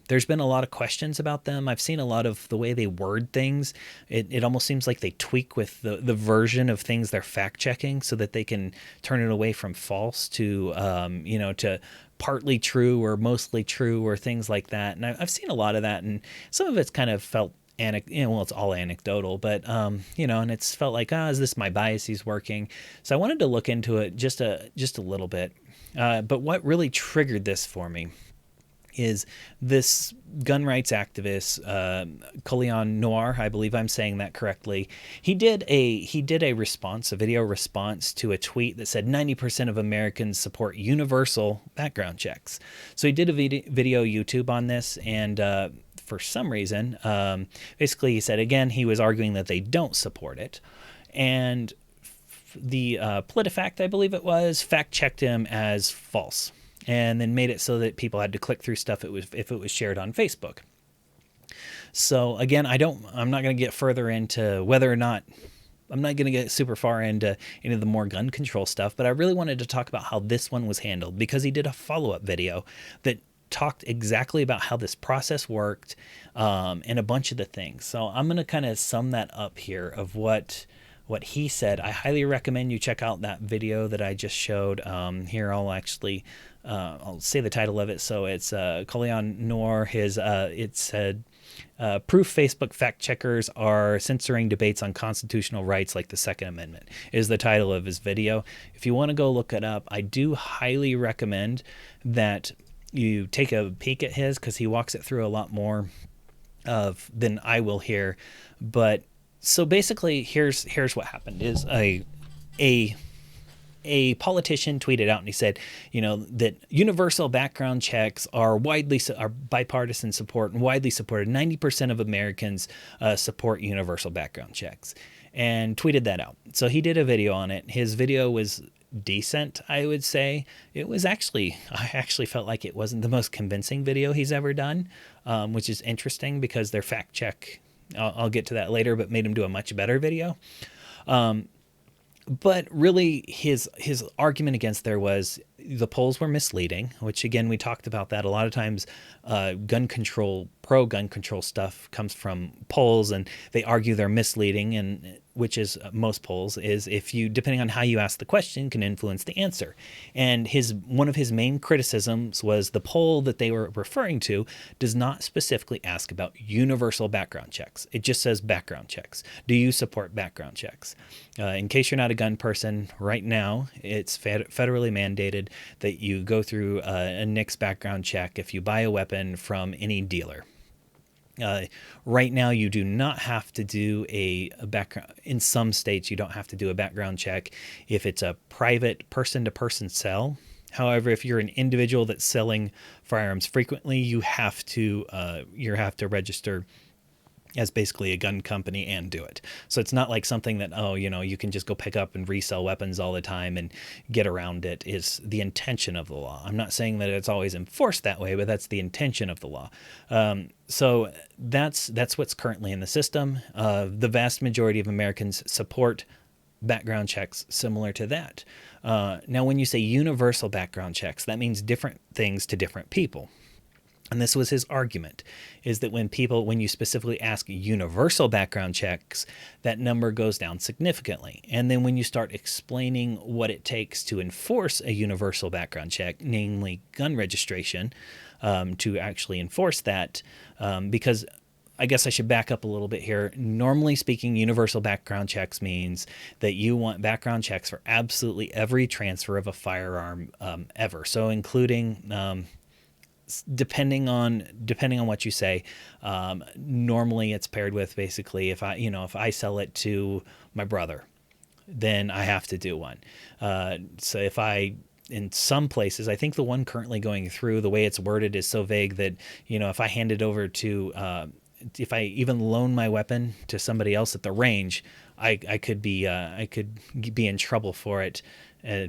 there's been a lot of questions about them. I've seen a lot of the way they word things. It almost seems like they tweak with the version of things they're fact checking so that they can turn it away from false to, to partly true or mostly true or things like that. And I've seen a lot of that, and some of it's kind of felt it's all anecdotal, but, and it's felt like, is this my biases working? So I wanted to look into it just a little bit. But what really triggered this for me is this gun rights activist, Coleon Noir, I believe I'm saying that correctly. He did a video response to a tweet that said 90% of Americans support universal background checks. So he did a video YouTube on this, and for some reason, basically he said, again, he was arguing that they don't support it. And the PolitiFact, I believe it was, fact-checked him as false, and then made it so that people had to click through stuff if it was shared on Facebook. So again, I'm not going to get further into whether or not, I'm not going to get super far into any of the more gun control stuff, but I really wanted to talk about how this one was handled, because he did a follow-up video that talked exactly about how this process worked, and a bunch of the things. So I'm going to kind of sum that up here of what he said. I highly recommend you check out that video that I just showed. Here, I'll say the title of it. So it's Coleon Noir. It said, proof Facebook fact checkers are censoring debates on constitutional rights like the Second Amendment is the title of his video. If you want to go look it up, I do highly recommend that you take a peek at his, because he walks it through a lot more than I will here. But so basically, here's what happened: is a politician tweeted out, and he said, that universal background checks are bipartisan support and widely supported. 90% of Americans support universal background checks, and tweeted that out. So he did a video on it. His video was decent, I would say. I actually felt like it wasn't the most convincing video he's ever done, which is interesting because their fact check, I'll get to that later, but made him do a much better video. But really, his argument against there was the polls were misleading, which, again, we talked about that. A lot of times pro-gun control stuff comes from polls, and they argue they're misleading, and which is most polls, is if you, depending on how you ask the question, can influence the answer. And one of his main criticisms was the poll that they were referring to does not specifically ask about universal background checks. It just says background checks. Do you support background checks? In case you're not a gun person, right now it's federally mandated that you go through a NICS background check if you buy a weapon from any dealer. Right now, you do not have to do a background. In some states, you don't have to do a background check if it's a private person-to-person sale. However, if you're an individual that's selling firearms frequently, you have to register as basically a gun company and do it. So it's not like something that, oh, you can just go pick up and resell weapons all the time and get around it. Is the intention of the law. I'm not saying that it's always enforced that way, but that's the intention of the law. So that's what's currently in the system. The vast majority of Americans support background checks similar to that. Now, when you say universal background checks, that means different things to different people. And this was his argument, is that when you specifically ask universal background checks, that number goes down significantly. And then when you start explaining what it takes to enforce a universal background check, namely gun registration, to actually enforce that, because I guess I should back up a little bit here. Normally speaking, universal background checks means that you want background checks for absolutely every transfer of a firearm ever. So including depending on what you say, normally it's paired with basically if I sell it to my brother, then I have to do one. So in some places, I think the one currently going through, the way it's worded is so vague that if I hand it over to if I even loan my weapon to somebody else at the range, I could be in trouble for it.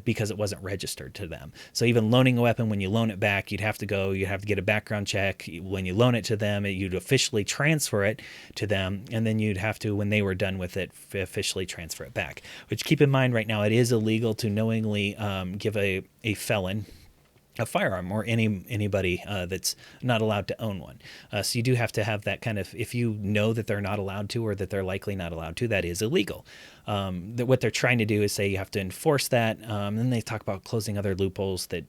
Because it wasn't registered to them. So even loaning a weapon, when you loan it back, you'd have to get a background check. When you loan it to them, you'd officially transfer it to them, and then you'd have to, when they were done with it, officially transfer it back. Which, keep in mind, right now it is illegal to knowingly give a felon a firearm, or anybody that's not allowed to own one. So you do have to have that kind of, if you know that they're not allowed to, or that they're likely not allowed to, that is illegal. What they're trying to do is say you have to enforce that. Then they talk about closing other loopholes that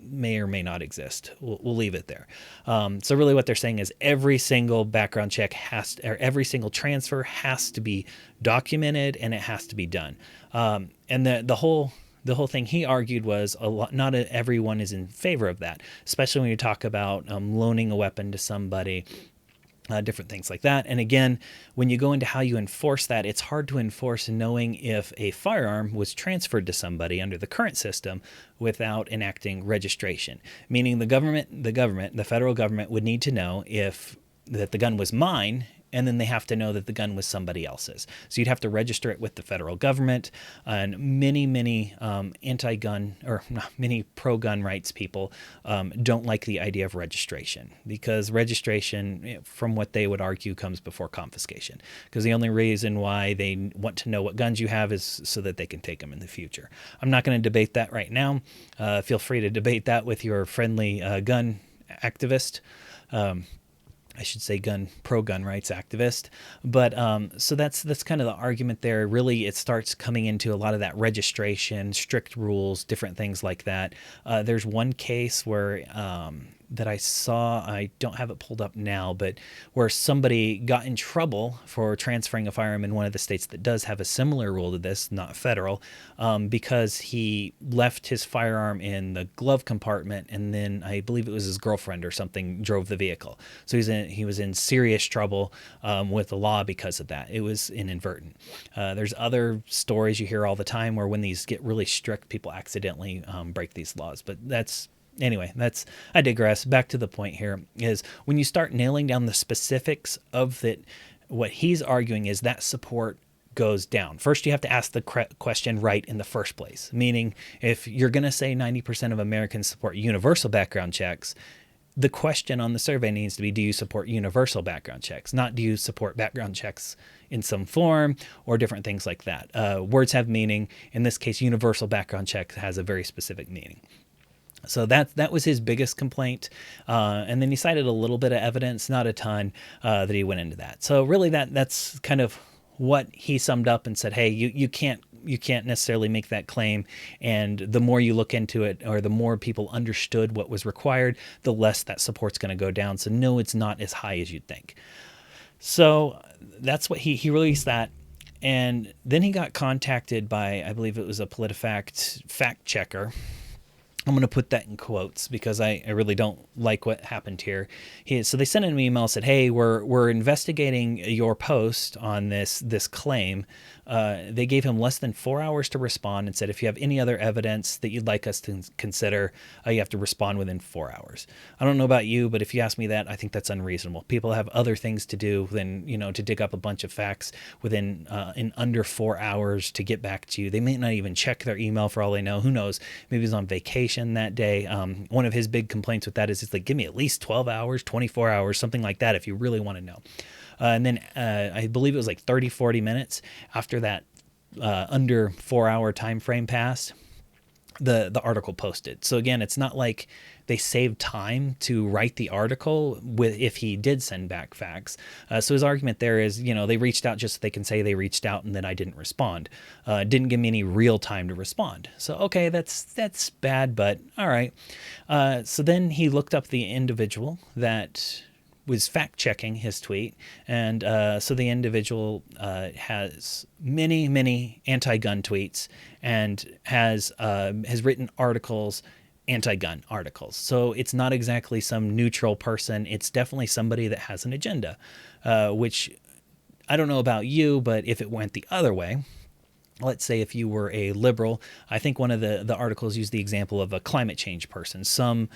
may or may not exist. We'll leave it there. So really what they're saying is every single background check or every single transfer has to be documented, and it has to be done. And the whole thing he argued was not everyone is in favor of that, especially when you talk about loaning a weapon to somebody, different things like that. And again, when you go into how you enforce that, it's hard to enforce knowing if a firearm was transferred to somebody under the current system without enacting registration, meaning the federal government would need to know that the gun was mine, and then they have to know that the gun was somebody else's. So you'd have to register it with the federal government. And many anti-gun, or many pro-gun rights people don't like the idea of registration, because registration, from what they would argue, comes before confiscation. Because the only reason why they want to know what guns you have is so that they can take them in the future. I'm not going to debate that right now. Feel free to debate that with your friendly gun activist. I should say pro-gun rights activist. But so that's kind of the argument there. Really, it starts coming into a lot of that registration, strict rules, different things like that. There's one case where that I saw, I don't have it pulled up now, but where somebody got in trouble for transferring a firearm in one of the states that does have a similar rule to this, not federal, because he left his firearm in the glove compartment, and then I believe it was his girlfriend or something drove the vehicle. So he was in serious trouble with the law because of that. It was inadvertent. There's other stories you hear all the time where when these get really strict, people accidentally break these laws. But anyway, I digress. Back to the point here is when you start nailing down the specifics of that, what he's arguing is that support goes down. First, you have to ask the question right in the first place, meaning if you're going to say 90% of Americans support universal background checks, the question on the survey needs to be, do you support universal background checks? Not do you support background checks in some form or different things like that. Words have meaning. In this case, universal background check has a very specific meaning. So that was his biggest complaint. And then he cited a little bit of evidence, not a ton, that he went into that. So really that's kind of what he summed up and said, hey, you can't necessarily make that claim. And the more you look into it, or the more people understood what was required, the less that support's going to go down. So no, it's not as high as you'd think. So that's what he released that. And then he got contacted by, I believe it was a PolitiFact fact checker. I'm going to put that in quotes because I really don't like what happened here. So they sent an email, said, "Hey, we're investigating your post on this claim." They gave him less than 4 hours to respond and said, "If you have any other evidence that you'd like us to consider, you have to respond within 4 hours." I don't know about you, but if you ask me that, I think that's unreasonable. People have other things to do than to dig up a bunch of facts within in under 4 hours to get back to you. They may not even check their email for all they know. Who knows? Maybe he's on vacation that day. One of his big complaints with that is it's like, give me at least 12 hours, 24 hours, something like that if you really want to know. And then I believe it was like 30, 40 minutes after that under 4 hour time frame passed, the article posted. So again, it's not like they saved time to write the article if he did send back facts. So his argument there is, they reached out just so they can say they reached out and then I didn't respond. Didn't give me any real time to respond. So, okay, that's bad, but all right. So then he looked up the individual that was fact-checking his tweet, and so the individual has many anti-gun tweets and has written articles, anti-gun articles. So it's not exactly some neutral person. It's definitely somebody that has an agenda, which I don't know about you, but if it went the other way, let's say if you were a liberal, I think one of the articles used the example of a climate change person. Some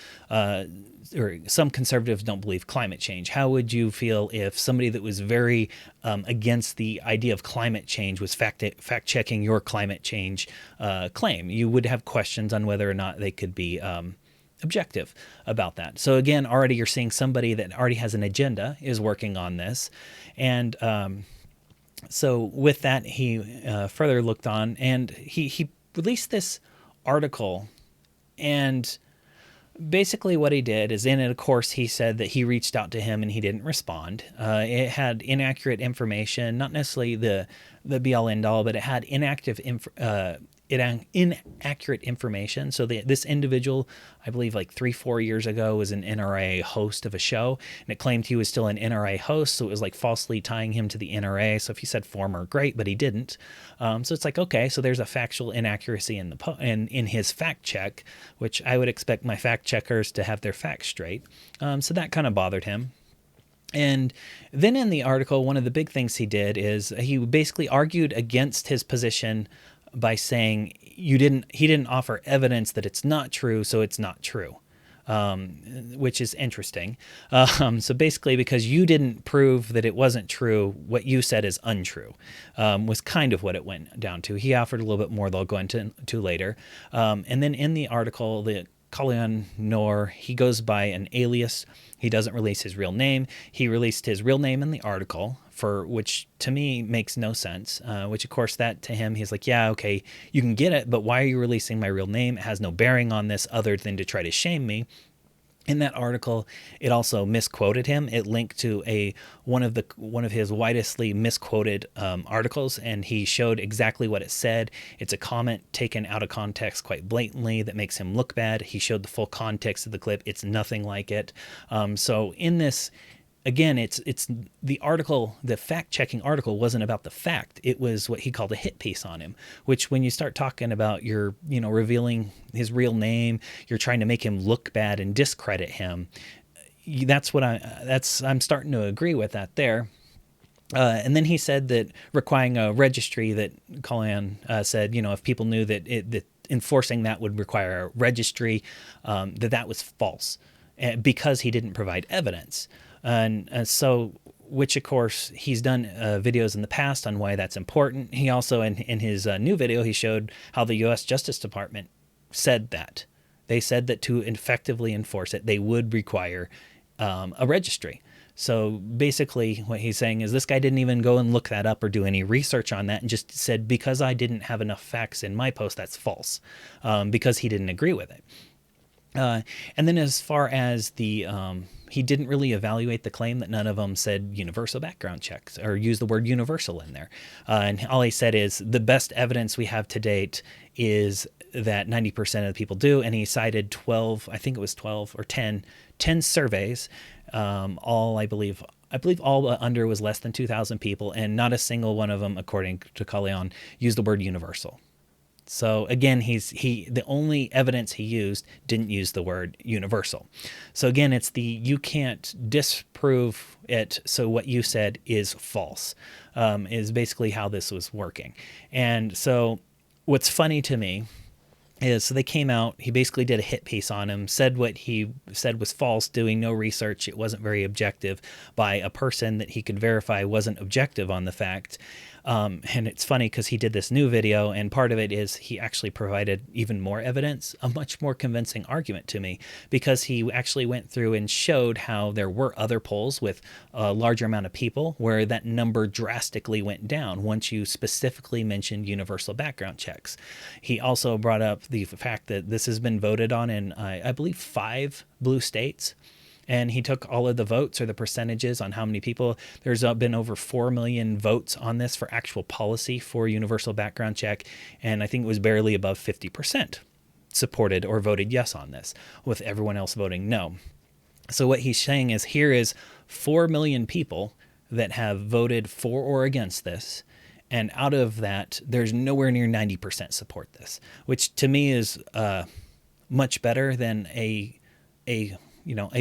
conservatives don't believe climate change. How would you feel if somebody that was very against the idea of climate change was fact-checking your climate change claim? You would have questions on whether or not they could be objective about that. So again, already you're seeing somebody that already has an agenda is working on this. And so with that, he further looked on, and he released this article, and basically what he did is, in it, of course, he said that he reached out to him and he didn't respond. It had inaccurate information, not necessarily the be all end all, but it had inaccurate information. So this individual, I believe like 3-4 years ago, was an NRA host of a show, and it claimed he was still an NRA host. So it was like falsely tying him to the NRA. So if he said former, great, but he didn't. So it's like, okay, so there's a factual inaccuracy in in his fact check, which I would expect my fact checkers to have their facts straight. So that kind of bothered him. And then in the article, one of the big things he did is he basically argued against his position by saying he didn't offer evidence that it's not true, so it's not true, which is interesting. So basically, because you didn't prove that it wasn't true, what you said is untrue, was kind of what it went down to. He offered a little bit more that I'll go into later. And then in the article, the Kalian Noor, he goes by an alias. He doesn't release his real name. He released his real name in the article, which to me makes no sense, which of course that to him, he's like, yeah, okay, you can get it, but why are you releasing my real name? It has no bearing on this other than to try to shame me. In that article, it also misquoted him. It linked to one of his widely misquoted articles, and he showed exactly what it said. It's a comment taken out of context quite blatantly that makes him look bad. He showed the full context of the clip. It's nothing like it. So in this, again, it's the article, the fact-checking article wasn't about the fact. It was what he called a hit piece on him, which when you start talking about your, revealing his real name, you're trying to make him look bad and discredit him. I'm starting to agree with that there. And then he said that requiring a registry, that Colin said, if people knew that enforcing that would require a registry, that was false because he didn't provide evidence. And so, which of course he's done videos in the past on why that's important. He also, in his new video, he showed how the U.S. Justice Department said that. They said that to effectively enforce it, they would require a registry. So basically what he's saying is this guy didn't even go and look that up or do any research on that, and just said, because I didn't have enough facts in my post, that's false, because he didn't agree with it. And then as far as he didn't really evaluate the claim that none of them said universal background checks or use the word universal in there. And all he said is the best evidence we have to date is that 90% of the people do. And he cited 12 or 10 surveys. I believe all under was less than 2,000 people, and not a single one of them, according to Kalian, used the word universal. So again, the only evidence he used didn't use the word universal. So again, it's the you can't disprove it. So what you said is false, is basically how this was working. And so what's funny to me is, so they came out, he basically did a hit piece on him, said what he said was false, doing no research. It wasn't very objective by a person that he could verify wasn't objective on the fact. And it's funny because he did this new video, and part of it is he actually provided even more evidence, a much more convincing argument to me, because he actually went through and showed how there were other polls with a larger amount of people where that number drastically went down once you specifically mentioned universal background checks. He also brought up the fact that this has been voted on in, I believe, 5 blue states. And he took all of the votes, or the percentages on how many people. There's been over 4 million votes on this for actual policy for universal background check. And I think it was barely above 50% supported or voted yes on this, with everyone else voting no. So what he's saying is, here is 4 million people that have voted for or against this. And out of that, there's nowhere near 90% support this, which to me is much better than a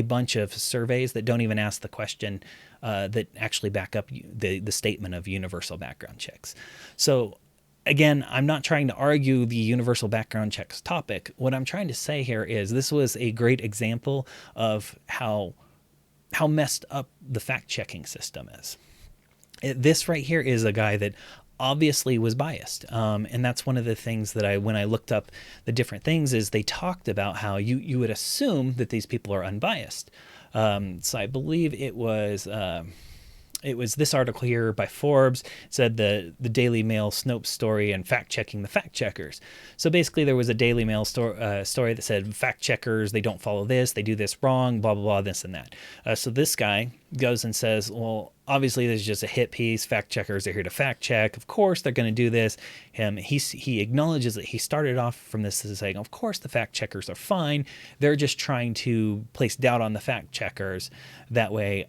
bunch of surveys that don't even ask the question that actually back up the statement of universal background checks. So again, I'm not trying to argue the universal background checks topic. What I'm trying to say here is this was a great example of how messed up the fact-checking system is. This right here is a guy that obviously was biased. And that's one of the things that when I looked up the different things, is they talked about how you would assume that these people are unbiased. So I believe it was this article here by Forbes. It said the Daily Mail Snopes story and fact-checking the fact-checkers. So basically there was a Daily Mail story that said fact-checkers, they don't follow this, they do this wrong, blah, blah, blah, this and that. So this guy goes and says, well, obviously this is just a hit piece. Fact-checkers are here to fact-check. Of course they're going to do this. He acknowledges that he started off from this as saying, of course the fact-checkers are fine. They're just trying to place doubt on the fact-checkers. That way,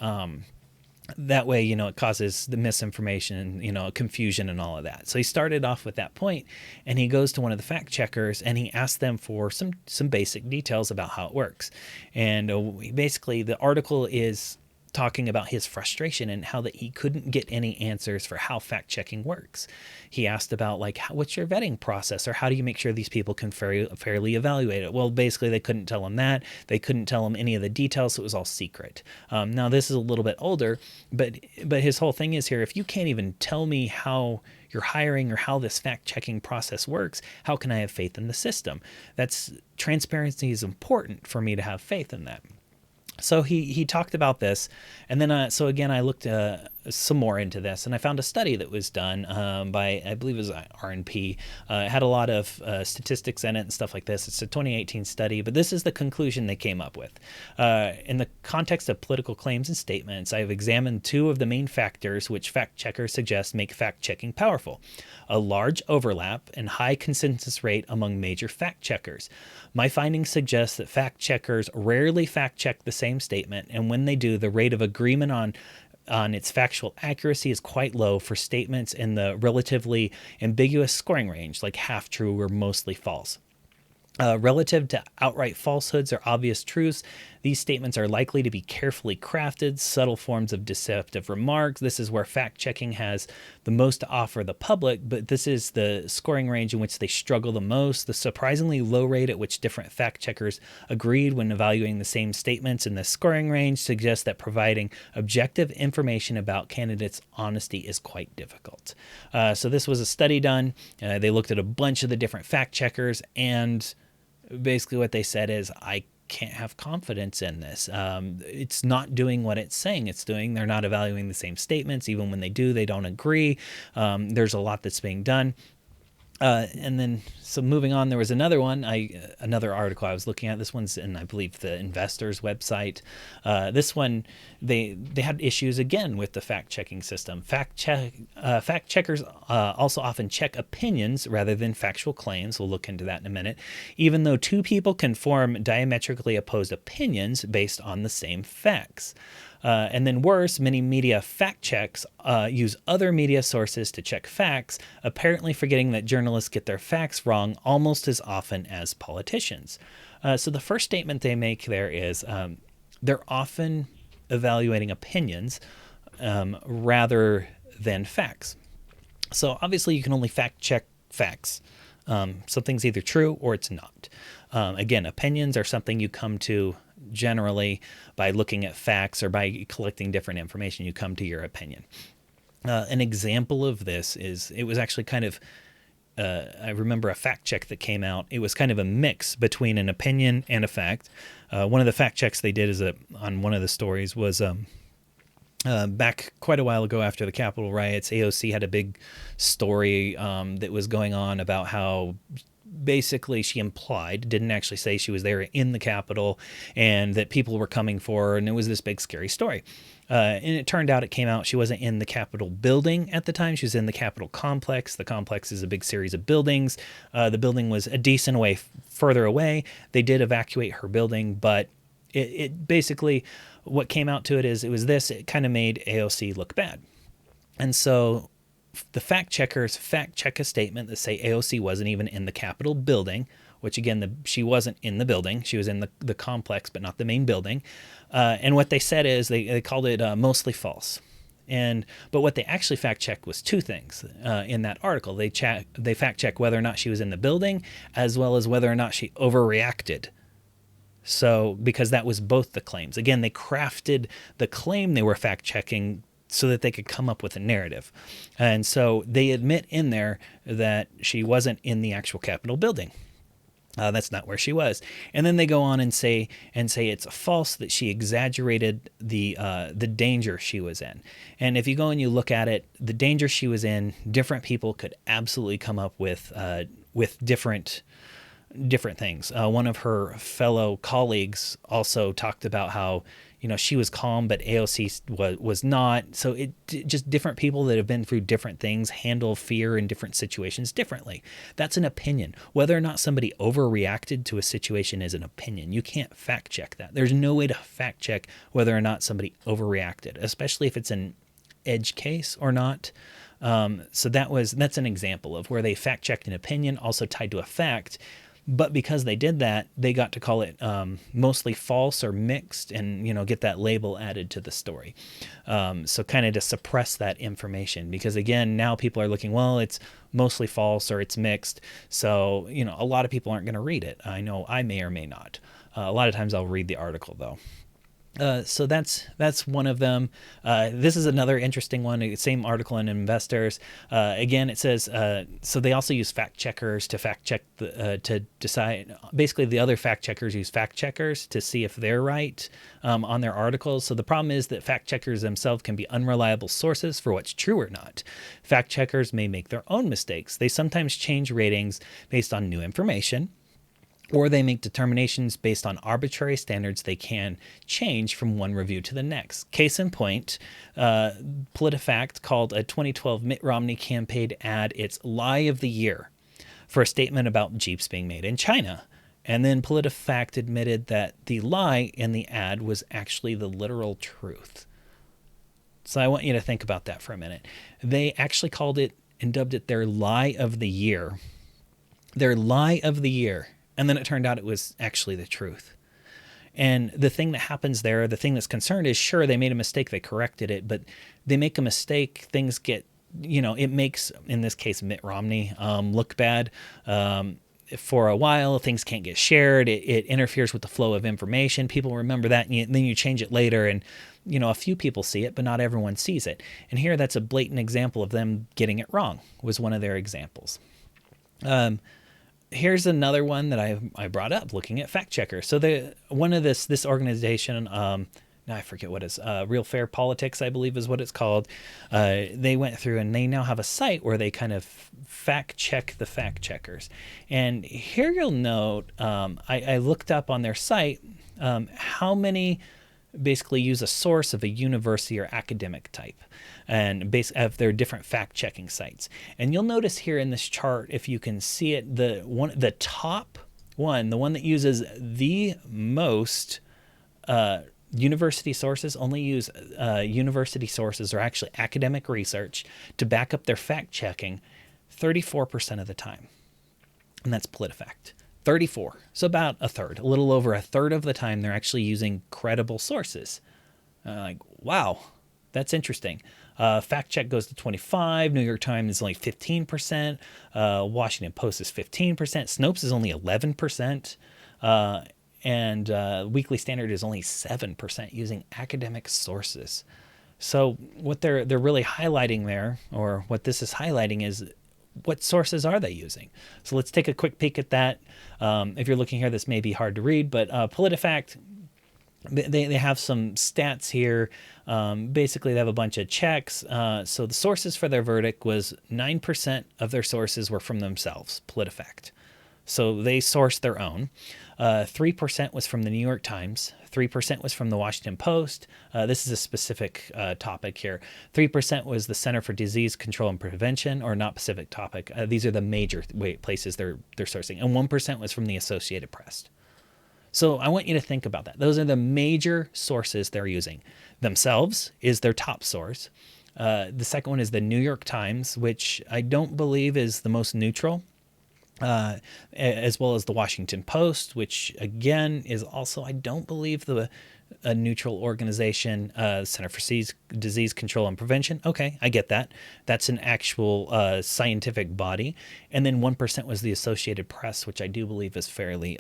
it causes the misinformation, confusion and all of that. So he started off with that point, and he goes to one of the fact checkers and he asks them for some basic details about how it works. And basically the article is talking about his frustration and how that he couldn't get any answers for how fact-checking works. He asked about what's your vetting process, or how do you make sure these people can fairly evaluate it? Well, basically they couldn't tell him that. They couldn't tell him any of the details, so it was all secret. Now this is a little bit older, but his whole thing is here, if you can't even tell me how you're hiring or how this fact-checking process works, how can I have faith in the system? Transparency is important for me to have faith in that. So he talked about this, and then so again I looked some more into this, and I found a study that was done by, I believe it was R&P. It had a lot of statistics in it and stuff like this. It's a 2018 study, but this is the conclusion they came up with. In the context of political claims and statements, I have examined 2 of the main factors which fact checkers suggest make fact-checking powerful: a large overlap and high consensus rate among major fact checkers. My findings suggest that fact checkers rarely fact check the same statement, and when they do, the rate of agreement on its factual accuracy is quite low for statements in the relatively ambiguous scoring range, like half true or mostly false. Relative to outright falsehoods or obvious truths, these statements are likely to be carefully crafted, subtle forms of deceptive remarks. This is where fact-checking has the most to offer the public, but this is the scoring range in which they struggle the most. The surprisingly low rate at which different fact-checkers agreed when evaluating the same statements in this scoring range suggests that providing objective information about candidates' honesty is quite difficult. So this was a study done. They looked at a bunch of the different fact-checkers, and basically what they said is, I can't have confidence in this. It's not doing what it's saying it's doing. They're not evaluating the same statements. Even when they do, they don't agree. There's a lot that's being done. And then, so moving on, there was another another article I was looking at. This one's in, I believe, the Investors website. This one, they had issues again with the fact-checking system. Fact checkers also often check opinions rather than factual claims. We'll look into that in a minute. Even though 2 people can form diametrically opposed opinions based on the same facts. And then worse, many media fact checks use other media sources to check facts, apparently forgetting that journalists get their facts wrong almost as often as politicians. So the first statement they make there is they're often evaluating opinions rather than facts. So obviously you can only fact check facts. Something's either true or it's not. Again, opinions are something you come to generally by looking at facts or by collecting different information. You come to your opinion. An example of this is, it was actually kind of, I remember a fact check that came out. It was kind of a mix between an opinion and a fact. One of the fact checks they did on one of the stories was back quite a while ago after the Capitol riots. AOC had a big story that was going on about how basically she implied, didn't actually say she was there in the Capitol, and that people were coming for her, and it was this big scary story. And it turned out, it came out she wasn't in the Capitol building at the time. She was in the Capitol complex. The complex is a big series of buildings. The building was a decent way further away. They did evacuate her building, but it basically, what came out to it is, it kind of made AOC look bad. And so the fact checkers fact check a statement that say AOC wasn't even in the Capitol building, which again, she wasn't in the building. She was in the complex, but not the main building. And what they said is, they called it mostly false. But what they actually fact checked was two things in that article. They fact check whether or not she was in the building, as well as whether or not she overreacted. So, because that was both the claims. Again, they crafted the claim they were fact checking so that they could come up with a narrative. And so they admit in there that she wasn't in the actual Capitol building. That's not where she was. And then they go on and say it's false that she exaggerated the danger she was in. And if you go and you look at it, the danger she was in, different people could absolutely come up with different things. One of her fellow colleagues also talked about how, she was calm, but AOC was not. So just different people that have been through different things handle fear in different situations differently. That's an opinion. Whether or not somebody overreacted to a situation is an opinion. You can't fact check that. There's no way to fact check whether or not somebody overreacted, especially if it's an edge case or not. So that's an example of where they fact checked an opinion also tied to a fact. But because they did that, they got to call it mostly false or mixed, and get that label added to the story. So kind of to suppress that information, because again, now people are looking, well, it's mostly false or it's mixed. So a lot of people aren't going to read it. I know I may or may not. A lot of times I'll read the article though. So that's one of them. This is another interesting one. Same article in Investors. Again, it says so they also use fact checkers to fact check to decide. Basically, the other fact checkers use fact checkers to see if they're right on their articles. So the problem is that fact checkers themselves can be unreliable sources for what's true or not. Fact checkers may make their own mistakes. They sometimes change ratings based on new information, or they make determinations based on arbitrary standards they can change from one review to the next. Case in point, PolitiFact called a 2012 Mitt Romney campaign ad its lie of the year for a statement about Jeeps being made in China. And then PolitiFact admitted that the lie in the ad was actually the literal truth. So I want you to think about that for a minute. They actually called it and dubbed it their lie of the year. Their lie of the year. And then it turned out it was actually the truth. And the thing that happens there, the thing that's concerned is, sure, they made a mistake, they corrected it, but they make a mistake, things get, it makes, in this case, Mitt Romney look bad. For a while, things can't get shared. It interferes with the flow of information. People remember that, and then you change it later, and a few people see it, but not everyone sees it. And here, that's a blatant example of them getting it wrong, was one of their examples. Here's another one that I brought up, looking at fact checkers. So this organization, now I forget what it's, Real Fair Politics, I believe is what it's called. They went through and they now have a site where they kind of fact check the fact checkers. And here you'll note, I looked up on their site how many basically use a source of a university or academic type, and of their different fact-checking sites. And you'll notice here in this chart, if you can see it, the one that uses the most University sources only use university sources, or actually academic research, to back up their fact checking 34% of the time. And that's PolitiFact. 34. So about a third, a little over a third of the time, they're actually using credible sources. Like, wow, that's interesting. Fact check goes to 25. New York Times is only 15%. Washington Post is 15%. Snopes is only 11%. And Weekly Standard is only 7% using academic sources. So what they're really highlighting there, or what this is highlighting, is what sources are they using? So let's take a quick peek at that. If you're looking here, this may be hard to read, but PolitiFact, they have some stats here. Basically, they have a bunch of checks. So the sources for their verdict was 9% of their sources were from themselves, PolitiFact. So they sourced their own. 3% was from the New York Times. 3% was from the Washington Post. This is a specific topic here. 3% was the Center for Disease Control and Prevention, or not specific topic. These are the major places they're sourcing. And 1% was from the Associated Press. So I want you to think about that. Those are the major sources they're using. Themselves is their top source. The second one is the New York Times, which I don't believe is the most neutral. As well as the Washington Post, which again is also, I don't believe, a neutral organization. Center for Disease Control and Prevention. Okay, I get that. That's an actual scientific body. And then 1% was the Associated Press, which I do believe is fairly,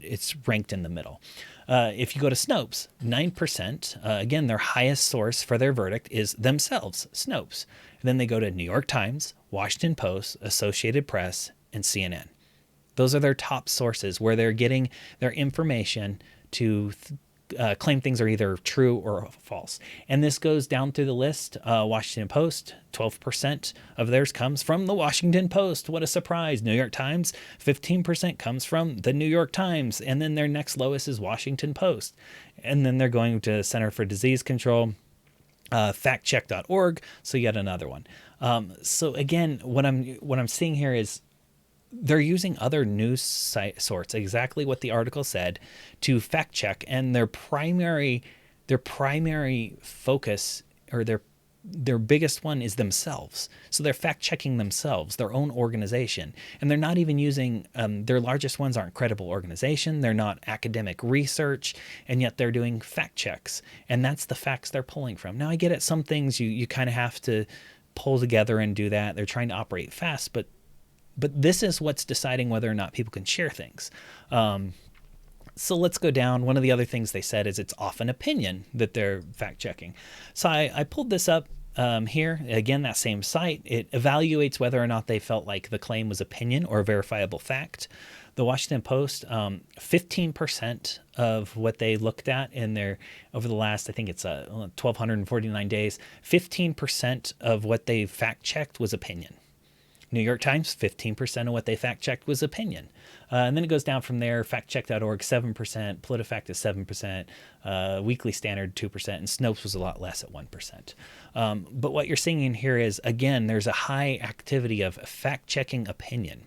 it's ranked in the middle. If you go to Snopes, 9%, again, their highest source for their verdict is themselves, Snopes. And then they go to New York Times, Washington Post, Associated Press, and CNN. Those are their top sources where they're getting their information to claim things are either true or false. And this goes down through the list. Washington Post, 12% of theirs comes from the Washington Post. What a surprise. New York Times, 15% comes from the New York Times. And then their next lowest is Washington Post. And then they're going to Center for Disease Control, factcheck.org. So yet another one. So again, what I'm seeing here is they're using other news sources, exactly what the article said, to fact check, and their primary focus, or their biggest one, is themselves. So they're fact checking themselves, their own organization, and they're not even using their largest ones aren't credible organization, they're not academic research, and yet they're doing fact checks, and that's the facts they're pulling from. Now I get it, some things you kind of have to pull together and do that. They're trying to operate fast, but this is what's deciding whether or not people can share things. So let's go down. One of the other things they said is it's often opinion that they're fact checking. So I pulled this up here. Again, that same site. It evaluates whether or not they felt like the claim was opinion or verifiable fact. The Washington Post, 15% of what they looked at over the last, I think it's 1,249 days, 15% of what they fact checked was opinion. New York Times, 15% of what they fact-checked was opinion. And then it goes down from there. Factcheck.org, 7%. PolitiFact is 7%. Weekly Standard, 2%. And Snopes was a lot less at 1%. But what you're seeing in here is, again, there's a high activity of fact-checking opinion.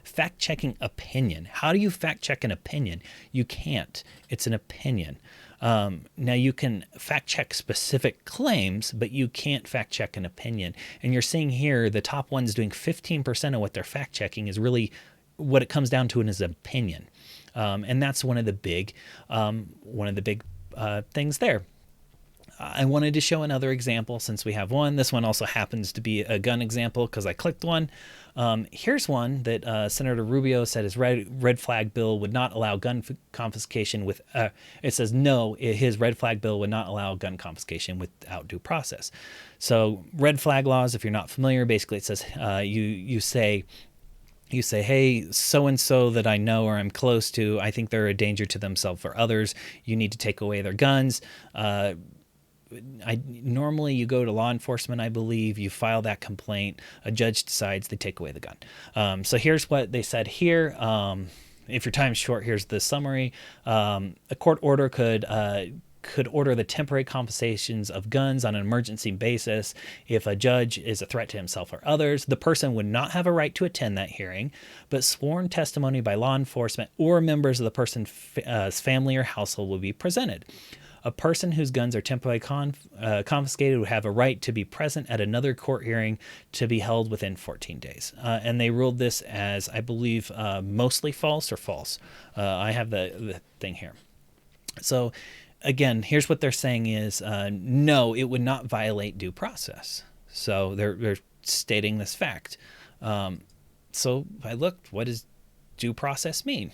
Fact-checking opinion. How do you fact-check an opinion? You can't. It's an opinion. Now you can fact check specific claims, but you can't fact check an opinion. And you're seeing here, the top ones doing 15% of what they're fact checking is really what it comes down to is opinion. And that's one of the big things there. I wanted to show another example since we have one. This one also happens to be a gun example because I clicked one. Here's one that Senator Rubio said his red flag bill would not allow gun confiscation with, it says no, his red flag bill would not allow gun confiscation without due process. So red flag laws, if you're not familiar, basically it says you say, hey, so-and-so that I know or I'm close to, I think they're a danger to themselves or others. You need to take away their guns. Normally you go to law enforcement, I believe, you file that complaint, a judge decides, they take away the gun. So here's what they said here. If your time's short, here's the summary. A court order could could order the temporary confiscations of guns on an emergency basis if a judge is a threat to himself or others. The person would not have a right to attend that hearing, but sworn testimony by law enforcement or members of the person's family or household will be presented. A person whose guns are temporarily confiscated would have a right to be present at another court hearing to be held within 14 days. And they ruled this as, I believe, mostly false or false. I have the thing here. So again, here's what they're saying is, no, it would not violate due process. So they're stating this fact. So I looked, what does due process mean?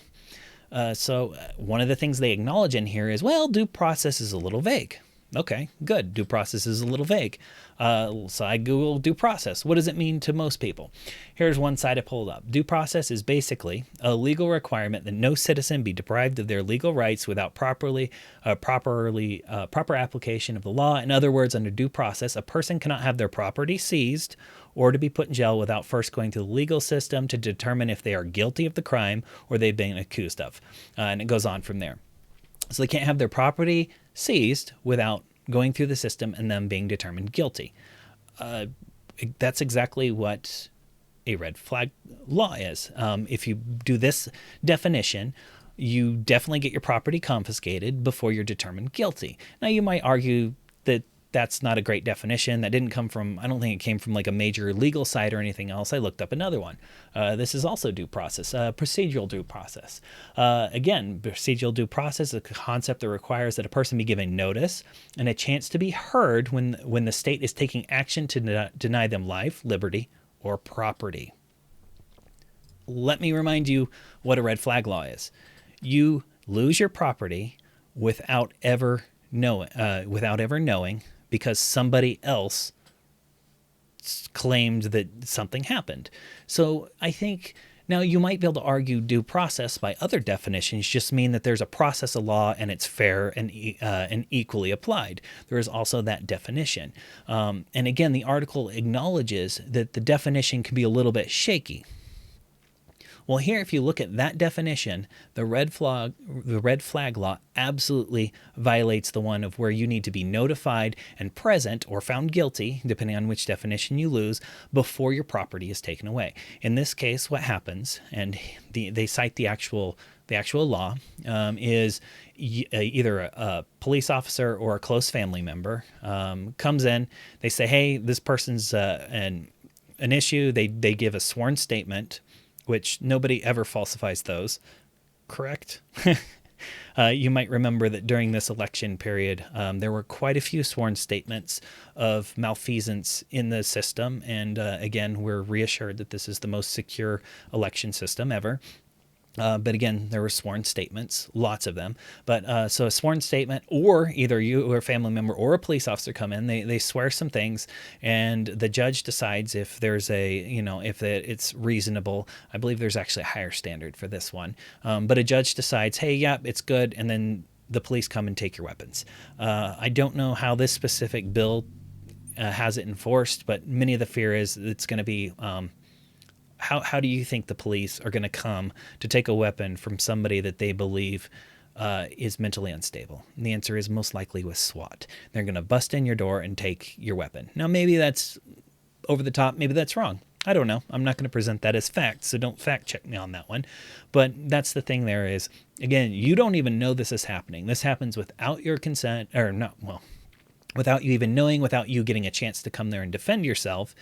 So one of the things they acknowledge in here is, well, due process is a little vague. Okay, good. Due process is a little vague. So I Googled due process. What does it mean to most people? Here's one site I pulled up. Due process is basically a legal requirement that no citizen be deprived of their legal rights without proper application of the law. In other words, under due process, a person cannot have their property seized or to be put in jail without first going through the legal system to determine if they are guilty of the crime or they've been accused of. And it goes on from there. So they can't have their property seized without going through the system and them being determined guilty. That's exactly what a red flag law is. If you do this definition, you definitely get your property confiscated before you're determined guilty. Now, you might argue that that's not a great definition. That didn't come from, I don't think it came from like a major legal site or anything else. I looked up another one. This is also due process, procedural due process. Again, procedural due process is a concept that requires that a person be given notice and a chance to be heard when the state is taking action to deny them life, liberty, or property. Let me remind you what a red flag law is. You lose your property without ever knowing, because somebody else claimed that something happened. So I think now you might be able to argue due process by other definitions just mean that there's a process of law and it's fair and equally applied. There is also that definition. And again, the article acknowledges that the definition can be a little bit shaky. Well, here, if you look at that definition, the red flag law absolutely violates the one of where you need to be notified and present or found guilty, depending on which definition you lose, before your property is taken away. In this case, what happens, and they cite the actual law, is either a police officer or a close family member comes in. They say, hey, this person's an issue. They give a sworn statement, which nobody ever falsifies those, correct? You might remember that during this election period, there were quite a few sworn statements of malfeasance in the system. And again, we're reassured that this is the most secure election system ever. But again, there were sworn statements, lots of them. But so a sworn statement, or either you or a family member or a police officer come in, they swear some things, and the judge decides if there's if it's reasonable. I believe there's actually a higher standard for this one. But a judge decides, hey, yeah, it's good, and then the police come and take your weapons. I don't know how this specific bill has it enforced, but many of the fear is it's going to be how do you think the police are going to come to take a weapon from somebody that they believe is mentally unstable? And the answer is most likely with SWAT. They're going to bust in your door and take your weapon. Now, maybe that's over the top. Maybe that's wrong. I don't know. I'm not going to present that as fact, so don't fact check me on that one. But that's the thing there is, again, you don't even know this is happening. This happens without your consent, or not, well, without you even knowing, without you getting a chance to come there and defend yourself,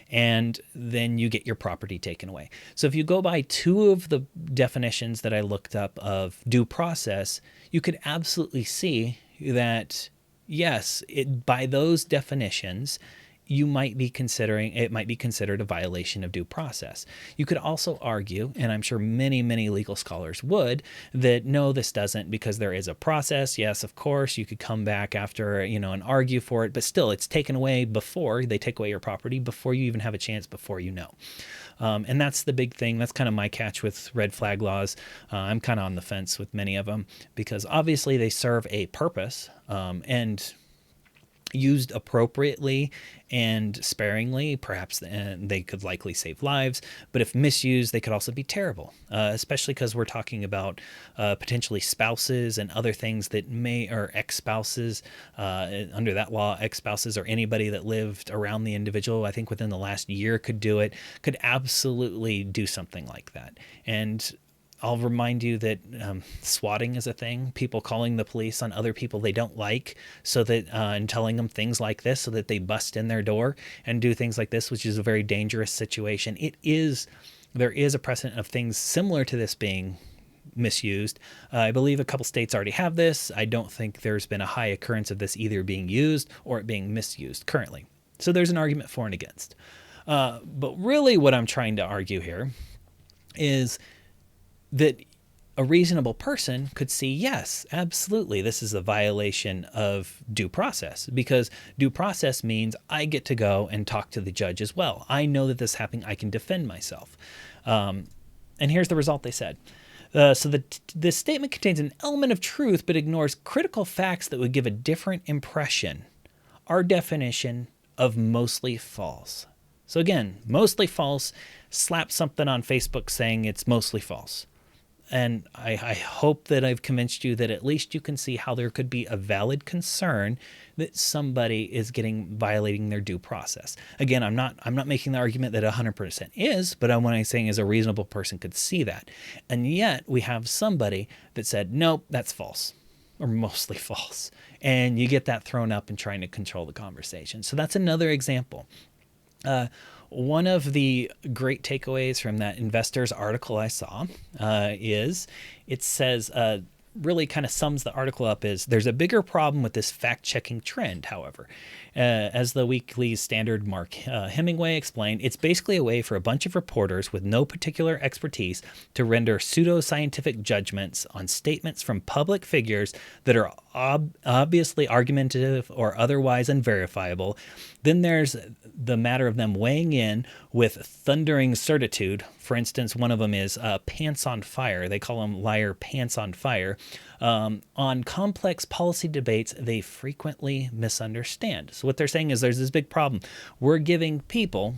and then you get your property taken away. So if you go by two of the definitions that I looked up of due process, you could absolutely see that, yes, by those definitions, it might be considered a violation of due process. You could also argue, and I'm sure many, many legal scholars would, that no, this doesn't, because there is a process. Yes, of course, you could come back after, and argue for it, but still, it's taken away before they take away your property, before you even have a chance, before you know. And that's the big thing. That's kind of my catch with red flag laws. I'm kind of on the fence with many of them, because obviously they serve a purpose, and used appropriately and sparingly, perhaps they could likely save lives. But if misused, they could also be terrible, especially because we're talking about potentially spouses and other things that may, or ex-spouses, under that law, ex-spouses or anybody that lived around the individual, I think within the last year could do it, could absolutely do something like that. And I'll remind you that swatting is a thing. People calling the police on other people they don't like, so that and telling them things like this, so that they bust in their door and do things like this, which is a very dangerous situation. There is a precedent of things similar to this being misused. I believe a couple states already have this. I don't think there's been a high occurrence of this either being used or it being misused currently. So there's an argument for and against. But really, what I'm trying to argue here is that a reasonable person could see, yes, absolutely, this is a violation of due process, because due process means I get to go and talk to the judge as well. I know that this happened. I can defend myself. And here's the result they said. So this statement contains an element of truth, but ignores critical facts that would give a different impression. Our definition of mostly false. So again, mostly false, slap something on Facebook saying it's mostly false. And I hope that I've convinced you that at least you can see how there could be a valid concern that somebody is violating their due process. Again, I'm not making the argument that 100% is, but what I'm saying is a reasonable person could see that. And yet we have somebody that said, nope, that's false, or mostly false. And you get that thrown up and trying to control the conversation. So that's another example. One of the great takeaways from that investors article I saw is it says, really kind of sums the article up, is there's a bigger problem with this fact-checking trend, however. As the Weekly Standard Mark Hemingway explained, it's basically a way for a bunch of reporters with no particular expertise to render pseudo-scientific judgments on statements from public figures that are obviously argumentative or otherwise unverifiable. Then there's the matter of them weighing in with thundering certitude. For instance, one of them is Pants on Fire. They call him Liar Pants on Fire. On complex policy debates they frequently misunderstand. So what they're saying is there's this big problem. We're giving people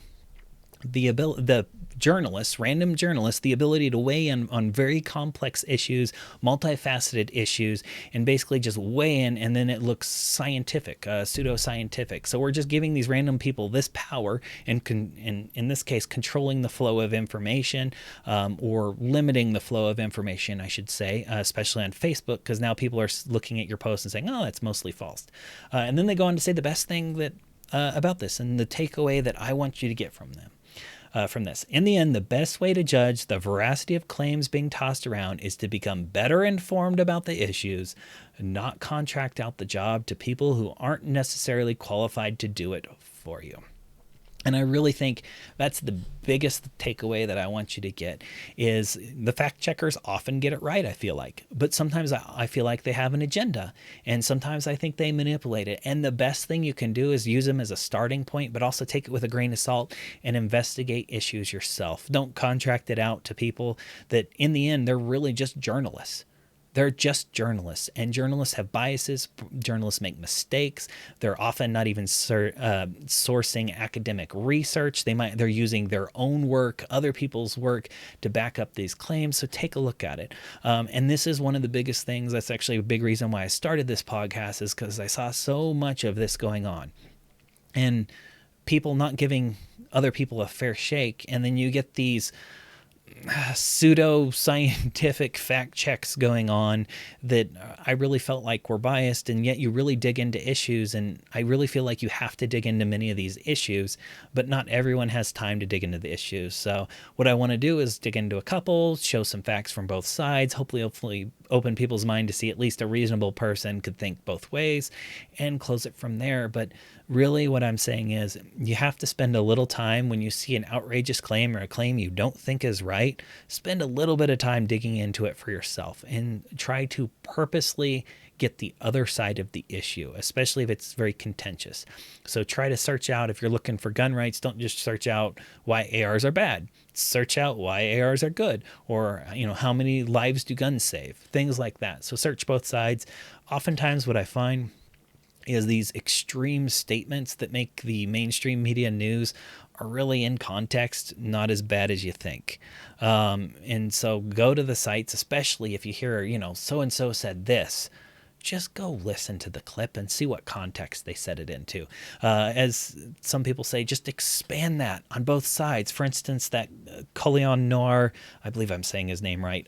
the journalists, random journalists, the ability to weigh in on very complex issues, multifaceted issues, and basically just weigh in, and then it looks scientific, pseudo-scientific. So we're just giving these random people this power, and in this case, controlling the flow of information, or limiting the flow of information, I should say, especially on Facebook, because now people are looking at your posts and saying, oh, that's mostly false. And then they go on to say the best thing that about this, and the takeaway that I want you to get from them. From this. In the end, the best way to judge the veracity of claims being tossed around is to become better informed about the issues, not contract out the job to people who aren't necessarily qualified to do it for you. And I really think that's the biggest takeaway that I want you to get, is the fact checkers often get it right, I feel like. But sometimes I feel like they have an agenda, and sometimes I think they manipulate it. And the best thing you can do is use them as a starting point, but also take it with a grain of salt and investigate issues yourself. Don't contract it out to people that in the end, they're really just journalists. They're just journalists, and journalists have biases. Journalists make mistakes. They're often not even sourcing academic research. They're using their own work, other people's work, to back up these claims. So take a look at it. And this is one of the biggest things. That's actually a big reason why I started this podcast, is because I saw so much of this going on, and people not giving other people a fair shake. And then you get these pseudo-scientific fact checks going on that I really felt like were biased, and yet you really dig into issues, and I really feel like you have to dig into many of these issues, but not everyone has time to dig into the issues. So what I want to do is dig into a couple, show some facts from both sides, hopefully open people's mind to see at least a reasonable person could think both ways, and close it from there. But really what I'm saying is you have to spend a little time when you see an outrageous claim or a claim you don't think is right. Spend a little bit of time digging into it for yourself and try to purposely get the other side of the issue, especially if it's very contentious. So try to search out, if you're looking for gun rights, don't just search out why ARs are bad. Search out why ARs are good, or how many lives do guns save, things like that. So search both sides. Oftentimes what I find is these extreme statements that make the mainstream media news are really in context not as bad as you think. And so go to the sites, especially if you hear, so and so said this. Just go listen to the clip and see what context they said it into. As some people say, just expand that on both sides. For instance, that Coleon Noir, I believe I'm saying his name right,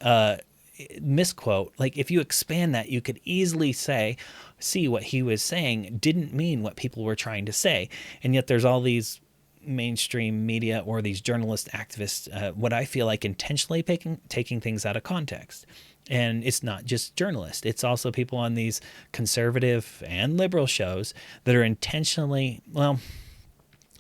misquote, like if you expand that, you could easily see what he was saying didn't mean what people were trying to say. And yet there's all these mainstream media or these journalist activists, what I feel like intentionally taking things out of context. And it's not just journalists. It's also people on these conservative and liberal shows that are intentionally, well,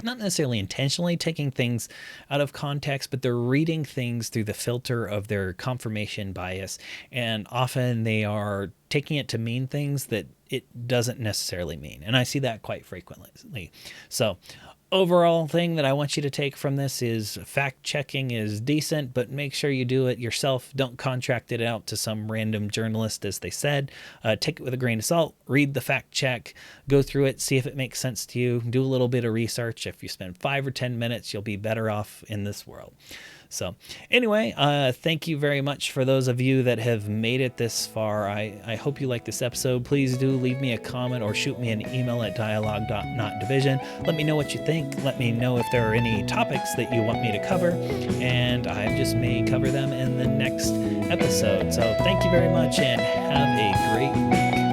not necessarily intentionally taking things out of context, but they're reading things through the filter of their confirmation bias. And often they are taking it to mean things that it doesn't necessarily mean. And I see that quite frequently. So overall thing that I want you to take from this is fact checking is decent, but make sure you do it yourself. Don't contract it out to some random journalist, as they said. Take it with a grain of salt, read the fact check, go through it, see if it makes sense to you, do a little bit of research. If you spend 5 or 10 minutes, you'll be better off in this world. So anyway, thank you very much for those of you that have made it this far. I hope you like this episode. Please do leave me a comment or shoot me an email at dialogue.notdivision. Let me know what you think. Let me know if there are any topics that you want me to cover, and I just may cover them in the next episode. So thank you very much and have a great week.